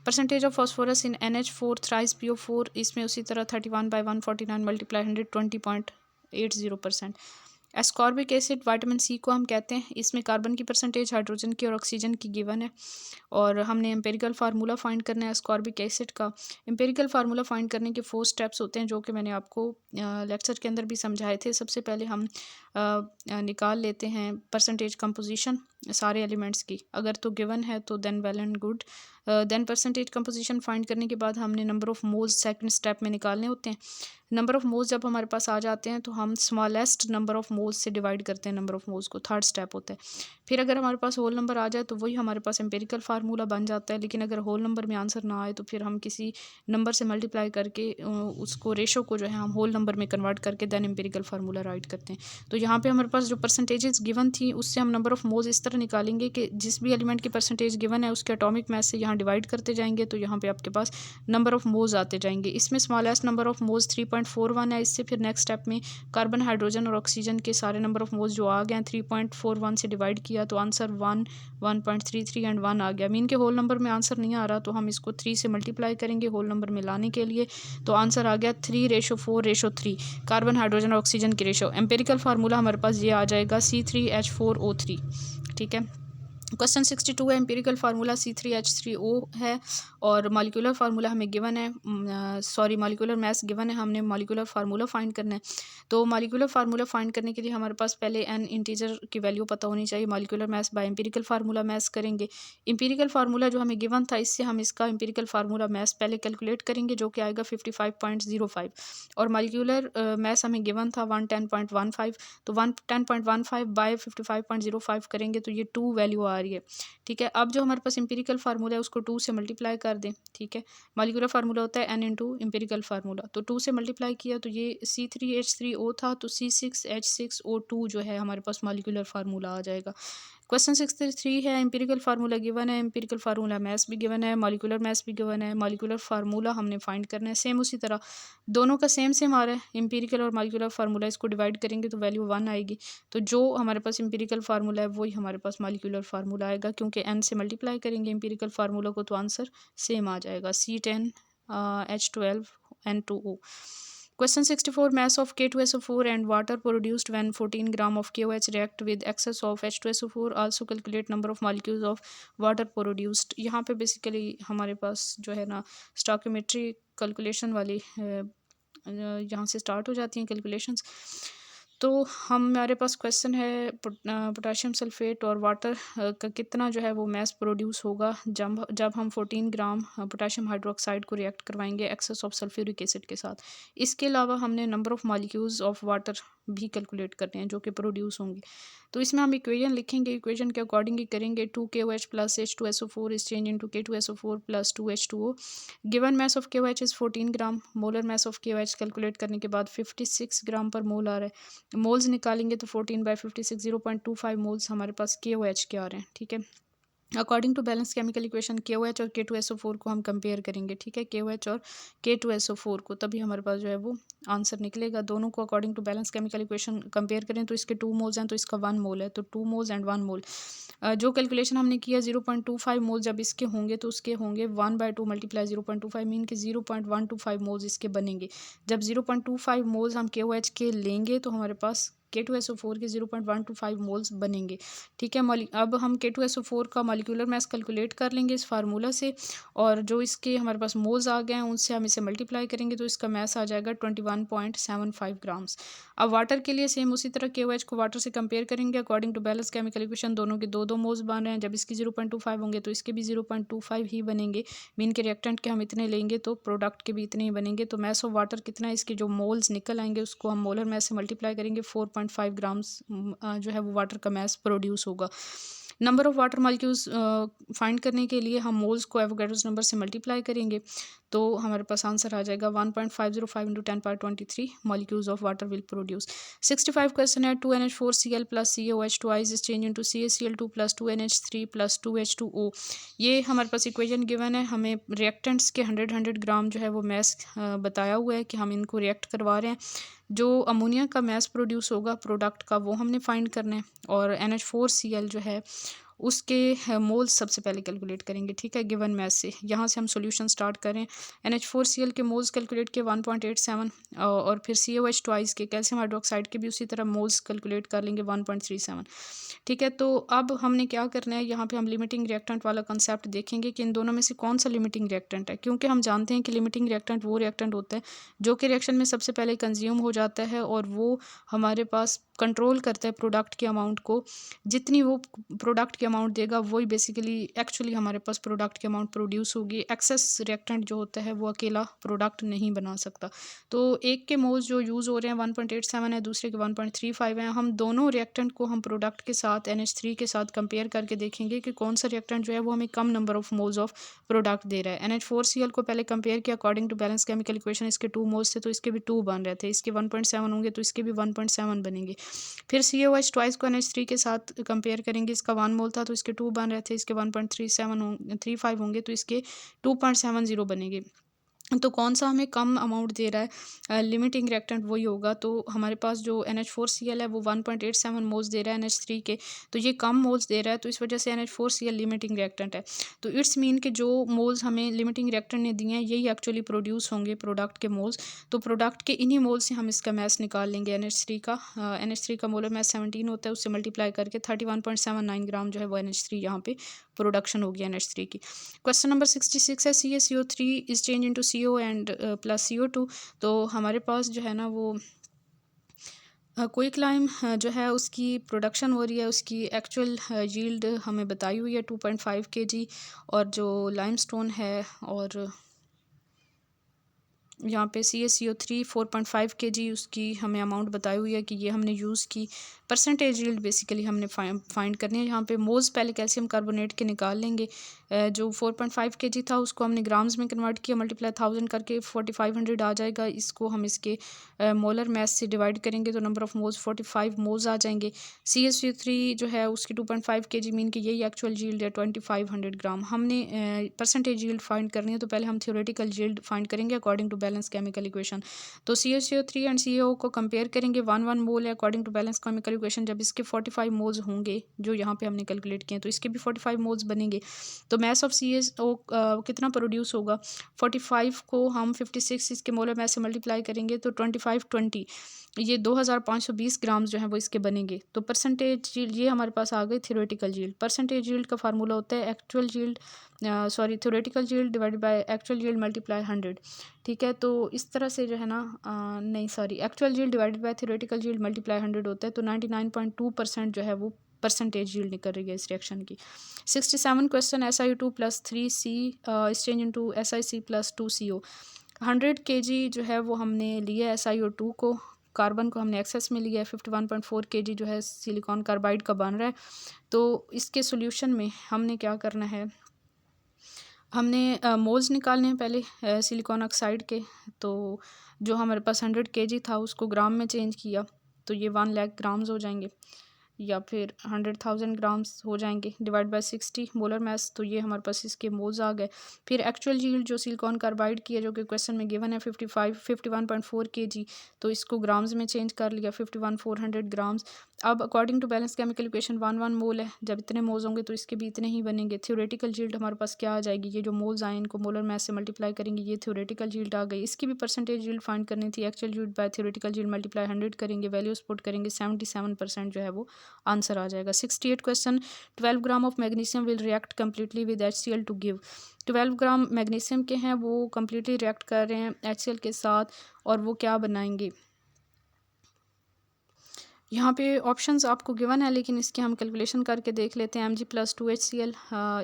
Percentage of phosphorus in NH4 thrice PO4, इसमें उसी तरह 31 by 149 multiply 100 20.80%। Ascorbic acid vitamin C को हम कहते हैं, इसमें कार्बन की परसेंटेज हाइड्रोजन की और ऑक्सीजन की गिवन है और हमने एम्पेरिकल फार्मूला फाइंड करना है एस्कॉर्बिक एसिड का। एम्पेरिकल फार्मूला फाइंड करने के 4 स्टेप्स होते हैं जो कि मैंने आपको लेक्चर के अंदर भी समझाए थे। सबसे पहले हम निकाल लेते हैं परसेंटेज कंपोजिशन सारे एलिमेंट्स की, अगर तो गिवन है तो then well and good. Then percentage composition find करने के बाद हमने number of moles second step में निकालने होते हैं। नंबर ऑफ मोल्स जब हमारे पास आ जाते हैं तो हम स्मॉलेस्ट नंबर ऑफ मोल्स से डिवाइड करते हैं नंबर ऑफ मोल्स को, थर्ड स्टेप होता है। फिर अगर हमारे पास होल नंबर आ जाए तो वही हमारे पास एम्पेरिकल फार्मूला बन जाता है। लेकिन अगर होल नंबर में आंसर ना आए तो फिर हम किसी नंबर से मल्टीप्लाई करके उसको रेशो को जो है हम होल नंबर में कन्वर्ट करके देन एम्पेरिकल फार्मूला राइट करते हैं। तो यहाँ पे हमारे पास जो परसेंटेजेस गिवन थी उससे हम नंबर ऑफ मोल्स इस तरह निकालेंगे कि जिस भी एलिमेंट की परसेंटेज गिवन है उसके एटॉमिक मास से यहाँ डिवाइड करते जाएंगे तो यहाँ पे आपके पास नंबर ऑफ मोल्स आते जाएंगे। इसमें स्मॉलेस्ट नंबर ऑफ मोल्स 3.41 है। इससे फिर नेक्स्ट स्टेप में कार्बन, हाइड्रोजन और ऑक्सीजन के सारे नंबर ऑफ मोल्स जो आ गए हैं 3.41 से डिवाइड किया तो आंसर 1, 1.33 एंड 1 आ गया। मीन के होल नंबर में आंसर नहीं आ रहा तो हम इसको 3 से मल्टीप्लाई करेंगे होल नंबर में लाने के लिए, तो आंसर आ गया 3:4:3 कार्बन, हाइड्रोजन और ऑक्सीजन की रेशो। एम्पेरिकल फार्मूला हमारे पास ये आ जाएगा C3H4O3, ठीक है। क्वेश्चन 62 है, एम्पिरिकल फार्मूला C3H3O है और मॉलिक्यूलर फार्मूला हमें गिवन है, मॉलिक्यूलर मास गिवन है, हमने मॉलिक्यूलर फार्मूला फाइंड करना है। तो मॉलिक्यूलर फार्मूला फाइंड करने के लिए हमारे पास पहले n इंटीजर की वैल्यू पता होनी चाहिए। Molecular mass by empirical formula mass करेंगे। एम्पिरिकल फार्मूला जो हमें गिवन था इससे हम इसका एम्पिरिकल फार्मूला मास पहले कैलकुलेट करेंगे जो कि आएगा 55.05 और मॉलिक्यूलर मास हमें गिवन था 110.15, तो 110.15 बाय 55.05 करेंगे तो ये 2 वैल्यू आ रही है, ठीक है। अब जो हमारे पास एम्पिरिकल फार्मूला है उसको 2 से मल्टीप्लाई कर दें, ठीक है। मॉलिक्यूलर फार्मूला होता है n इंटू एम्पिरिकल फार्मूला, तो 2 से मल्टीप्लाई किया तो ये C3H3O था तो C6H6O2 जो है हमारे पास मॉलिक्यूलर फार्मूला आ जाएगा। क्वेश्चन 63 है, एम्पिरिकल फार्मूला गिवन है, एम्पिरिकल फार्मूला मैथ्स भी गिवन है, मॉलिक्यूलर मैथ्स भी गिवन है, मॉलिक्यूलर फार्मूला हमने फाइंड करना है। सेम उसी तरह दोनों का सेम आ रहा है, एम्पिरिकल और मॉलिक्यूलर फार्मूला, इसको डिवाइड करेंगे तो वैल्यू 1 आएगी। तो जो हमारे पास एम्पिरिकल फार्मूला है वही हमारे पास मॉलिक्यूलर फार्मूला आएगा, क्योंकि n से मल्टीप्लाई करेंगे एम्पिरिकल फार्मूला को तो आंसर सेम आ जाएगा, C10H12N2O। Question 64, mass of K2SO4 and water produced when 14 gram of KOH react with excess of H2SO4, also calculate number of molecules of water produced। यहाँ पे basically हमारे पास जो है ना स्टॉकियोमेट्री कैलकुलेशन वाली यहाँ से स्टार्ट हो जाती हैं कैलकुलेशंस। तो हमारे पास क्वेश्चन है पोटाशियम सल्फेट और वाटर का कितना जो है वो मैस प्रोड्यूस होगा जब हम 14 ग्राम पोटाशियम हाइड्रोक्साइड को रिएक्ट करवाएंगे एक्सेस ऑफ सल्फ्यूरिक एसिड के साथ। इसके अलावा हमने number of molecules of water भी कैलकुलेट करने हैं जो कि प्रोड्यूस होंगे। तो इसमें हम इक्वेशन लिखेंगे, इक्वेशन के अकॉर्डिंग ही करेंगे। 2KOH plus H2SO4 is change into K2SO4 plus 2H2O। Given mass of KOH is 14 gram, molar mass of KOH calculate करने के बाद 56 ग्राम पर मोल आ रहा है। मोल्स निकालेंगे तो 14/56 0.25 मोल्स हमारे पास KOH के आ रहे हैं, ठीक है। According to balance chemical equation KOH और K2SO4 को हम कंपेयर करेंगे, ठीक है, KOH और K2SO4 को, तभी हमारे पास जो है वो आंसर निकलेगा। दोनों को according to balance chemical equation compare करें तो इसके 2 मोल्स हैं तो इसका 1 मोल है, तो 2 मोल्स एंड 1 मोल। जो कैलकुलेशन हमने किया 0.25 मोल जब इसके होंगे तो उसके होंगे 1/2 मल्टीप्लाई 0.25 मीन के 0.125 मोल्स इसके बनेंगे। जब 0.25 मोल्स हम KOH के लेंगे तो हमारे पास K2SO4 के 0.125 मोल्स बनेंगे। ठीक है, अब हम K2SO4 का मॉलिक्यूलर मास कैलकुलेट कर लेंगे इस फार्मूला से, और जो इसके हमारे पास मोल्स आ गए हैं उनसे हम इसे मल्टीप्लाई करेंगे तो इसका मास आ जाएगा 21.75 ग्राम्स। अब वाटर के लिए सेम उसी तरह KOH को वाटर से कंपेयर करेंगे according to balance chemical equation. दोनों के दो मोल्स बन रहे हैं, जब इसकी 0.25 होंगे तो इसके भी 0.25 ही बनेंगे। मीन के रिएक्टेंट के हम इतने लेंगे तो प्रोडक्ट के भी इतने ही बनेंगे। तो मास ऑफ वाटर कितना है, इसके जो मोल्स निकल आएंगे उसको हम मोलर मास से मल्टीप्लाई करेंगे, 4.5 ग्राम्स जो है वो वाटर का मास प्रोड्यूस होगा। Number of water molecules find करने के लिए हम मोल्स को एवोगैड्रोस नंबर से मल्टीप्लाई करेंगे तो हमारे पास आंसर आ जाएगा 1.505 into 10⁻23 molecules of water will produce. 65 question है 2NH4Cl plus CaOH twice is changed into CaCl2 plus 2NH3 plus 2H2O। ये हमारे पास इक्वेशन गिवन है, हमें रिएक्टेंट्स के 100 ग्राम जो है वो मैस बताया हुआ है कि हम इनको रिएक्ट करवा रहे हैं। जो अमोनिया का मैस प्रोड्यूस होगा प्रोडक्ट का वो हमने फाइंड करना है, और NH4Cl जो है उसके मोल्स सबसे पहले कैलकुलेट करेंगे। ठीक है, गिवन मैस से यहाँ से हम सॉल्यूशन स्टार्ट करें। NH4Cl के मोल्स कैलकुलेट किए 1.87 और फिर CaOH ट्वाइस के कैल्शियम हाइड्रोक्साइड के भी उसी तरह मोल्स कैलकुलेट कर लेंगे 1.37। ठीक है, तो अब हमने क्या करना है, यहाँ पे हम लिमिटिंग रिएक्टेंट वाला कंसेप्ट देखेंगे कि इन दोनों में से कौन सा लिमिटिंग रिएक्टेंट है, क्योंकि हम जानते हैं कि लिमिटिंग रिएक्टेंट वो रिएक्टेंट होता है जो कि रिएक्शन में सबसे पहले कंज्यूम हो जाता है और वो हमारे पास कंट्रोल करता है प्रोडक्ट के अमाउंट को। जितनी वो प्रोडक्ट के अमाउंट देगा वही बेसिकली एक्चुअली हमारे पास प्रोडक्ट के अमाउंट प्रोड्यूस होगी। एक्सेस रिएक्टेंट जो होता है वो अकेला प्रोडक्ट नहीं बना सकता। तो एक के मोल्स जो यूज़ हो रहे हैं 1.87 है, दूसरे के 1.35 हैं। हम दोनों रिएक्टेंट को हम प्रोडक्ट के साथ NH3 के साथ कंपेयर करके देखेंगे कि कौन सा रिएक्टेंट जो है वो हमें कम number of moles of product दे रहा है। NH4Cl को पहले कंपेयर किया according to balance chemical equation, इसके 2 मोल्स थे तो इसके भी 2 बन रहे थे, इसके 1.7 होंगे तो इसके भी 1.7 बनेंगे। फिर CaOH ट्वाइस को NH3 के साथ कंपेयर करेंगे, इसका 1 मोल था तो इसके 2 बन रहे थे, इसके 1.35 होंगे तो इसके 2.70 बनेंगे। तो कौन सा हमें कम अमाउंट दे रहा है, लिमिटिंग रिएक्टेंट वही होगा। तो हमारे पास जो NH4Cl है वो 1.87 मोल्स दे रहा है NH3 के, तो ये कम मोल्स दे रहा है, तो इस वजह से NH4Cl लिमिटिंग रिएक्टेंट है। तो इट्स मीन कि जो मोल्स हमें लिमिटिंग रिएक्टेंट ने दिए हैं यही एक्चुअली प्रोड्यूस होंगे प्रोडक्ट के मोल्स। तो प्रोडक्ट के इन्हीं मोल्स से हम इसका मैस निकाल लेंगे NH3 का। NH3 का मोलर मैस 17 होता है, उससे मल्टीप्लाई करके 31.79 ग्राम जो है वो NH3 यहाँ पे प्रोडक्शन होगी NH3 की। क्वेश्चन नंबर 66 है CaCO3 is change into CO and plus CO2। तो हमारे पास जो है ना वो क्विक लाइम जो है उसकी प्रोडक्शन हो रही है, उसकी एक्चुअल यील्ड हमें बताई हुई है 2.5 kg, और जो लाइमस्टोन है और यहाँ पे CaCO3 4.5 kg उसकी हमें अमाउंट बताई हुई है कि ये हमने यूज़ की। परसेंटेज यील्ड बेसिकली हमने फाइंड करनी है। यहाँ पे मोल्स पहले कैल्शियम कार्बोनेट के निकाल लेंगे। जो 4.5 kg था उसको हमने ग्राम्स में कन्वर्ट किया, मल्टीप्लाई 1000 करके 4500 आ जाएगा। इसको हम इसके मोलर मैस से डिवाइड करेंगे तो नंबर ऑफ मोल्स 45 मोल्स आ जाएंगे। CaCO3 जो है उसकी 2.5 kg मीन कि यही एक्चुअल यील्ड है 2500 ग्राम। हमने परसेंटेज यील्ड फाइंड करनी है तो पहले हम थ्योरेटिकल यील्ड फाइंड करेंगे according to balance chemical equation. तो CaCO3 एंड CO को कंपेयर करेंगे, 1 मोल है according to balance chemical equation. जब इसके 45 मोल्स होंगे जो यहाँ पे हमने कैलकुलेट किए तो इसके भी 45 मोल्स बनेंगे। तो मैस ऑफ CaO कितना प्रोड्यूस होगा, 45 को हम 56 इसके मोलर मैस से मल्टीप्लाई करेंगे तो 2520 ये 2520 ग्राम्स जो है वो इसके बनेंगे। तो परसेंटेज यील्ड ये हमारे पास आ गई थ्योरेटिकल यील्ड। परसेंटेज यील्ड का फार्मूला होता है actual yield theoretical yield divided by actual yield multiply 100। ठीक है, तो इस तरह से जो है ना actual yield divided by theoretical yield multiply 100 होता है। तो 99.2% जो है वो परसेंटेज यील्ड निकल रही है इस रिएक्शन की। 67 question SiO2 plus 3C exchange into SiC plus 2CO। 100 kg जो है वो हमने लिया SiO2 को, कार्बन को हमने एक्सेस में लिया है, 51.4 kg जो है सिलिकॉन कार्बाइड का बन रहा है। तो इसके सॉल्यूशन में हमने क्या करना है, हमने मोल्स निकालने हैं पहले सिलिकॉन ऑक्साइड के। तो जो हमारे पास 100 kg था उसको ग्राम में चेंज किया तो ये 1 लाख ग्राम्स हो जाएंगे, या फिर 100,000 ग्राम्स हो जाएंगे डिवाइड बाय 60 मोलर मैस। तो ये हमारे पास इसके मोल्स आ गए। फिर एक्चुअल यील्ड जो सिलिकॉन कार्बाइड की है जो कि क्वेश्चन में गिवन है 51.4 kg, तो इसको ग्राम्स में चेंज कर लिया 51,400 ग्राम्स। अब according to balance chemical equation 1 mole है, जब इतने मोल्स होंगे तो इसके भी इतने ही बनेंगे। थ्योरेटिकल यील्ड हमारे पास क्या आ जाएगी, ये जो मोल्स आए इनको मोलर मास से मल्टीप्लाई करेंगे, ये थ्योरेटिकल यील्ड आ गई। इसकी भी परसेंटेज यील्ड फाइंड करनी थी, actual yield by theoretical yield multiply 100 करेंगे, वैल्यूज पुट करेंगे, 77% जो है वो आंसर आ जाएगा। 68 question, 12 gram of magnesium will react completely with HCl to give. 12 gram magnesium के हैं, वो कम्प्लीटली रिएक्ट कर रहे हैं HCl के साथ, और वो क्या बनाएंगे। यहाँ पे ऑप्शंस आपको गिवन है, लेकिन इसके हम कैलकुलेशन करके देख लेते हैं। Mg+2HCl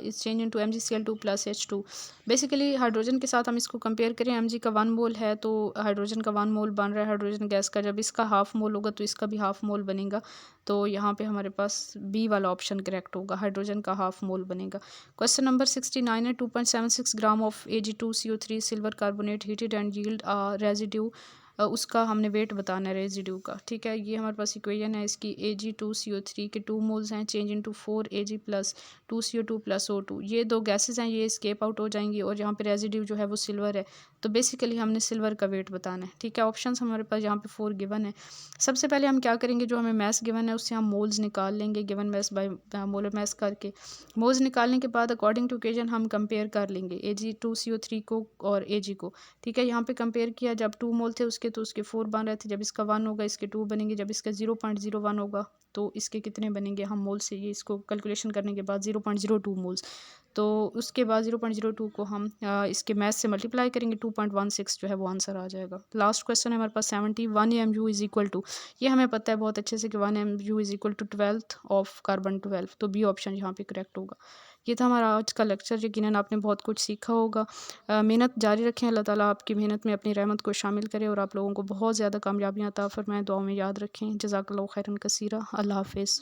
is change into MgCl2 + H2। Basically hydrogen के साथ हम इसको कंपेयर करें, Mg का 1 मोल है तो हाइड्रोजन का 1 मोल बन रहा है हाइड्रोजन गैस का। जब इसका हाफ मोल होगा तो इसका भी हाफ मोल बनेगा, तो यहाँ पे हमारे पास बी वाला ऑप्शन करेक्ट होगा, हाइड्रोजन का हाफ मोल बनेगा। क्वेश्चन नंबर 69 है, 2.76 gram of Ag2CO3 silver carbonate heated and yield residue, उसका हमने वेट बताना है रेजिड्यू का। ठीक है, ये हमारे पास इक्वेशन है इसकी। Ag2CO3 के 2 मोल्स हैं, change into 4Ag + 2CO2 + O2। ये दो गैसेज हैं, ये एस्केप आउट हो जाएंगी, और यहाँ पे रेजिड्यू जो है वो सिल्वर है, तो बेसिकली हमने सिल्वर का वेट बताना है। ठीक है, ऑप्शंस हमारे पास यहाँ पे 4 गिवन है। सबसे पहले हम क्या करेंगे, जो हमें मैस गिवन है उससे हम मोल्स निकाल लेंगे, given mass by molar mass करके। मोल्स निकालने के बाद अकॉर्डिंग टू इक्वेशन हम कंपेयर कर लेंगे Ag2CO3 को और Ag को। ठीक है, यहाँ पे कंपेयर किया, जब 2 मोल थे उसके तो उसके 4 बन रहे थे, जब इसका 1 होगा इसके 2 बनेंगे, जब इसका 0.01 होगा तो इसके कितने बनेंगे। हम मोल से ये इसको कैलकुलेशन करने के बाद 0.02 मोल्स, तो उसके बाद 0.02 को हम इसके मैथ से मल्टीप्लाई करेंगे, 2.16 जो है वो आंसर आ जाएगा। लास्ट क्वेश्चन है हमारे पास 71 MU इज इक्वल टू, ये हमें पता है बहुत अच्छे से कि 1 MU is equal to 12th of carbon 12, तो बी ऑप्शन यहाँ पे करेक्ट होगा। ये था हमारा आज का लेक्चर, यकीनन आपने बहुत कुछ सीखा होगा। मेहनत जारी रखें, अल्लाह ताला आपकी मेहनत में अपनी रहमत को शामिल करे और आप लोगों को बहुत ज़्यादा कामयाबियाँ अता फरमाएं। दुआओं में याद रखें। जज़ाकल्लाहु खैरन कसीरा। अल्लाह हाफ़िज़।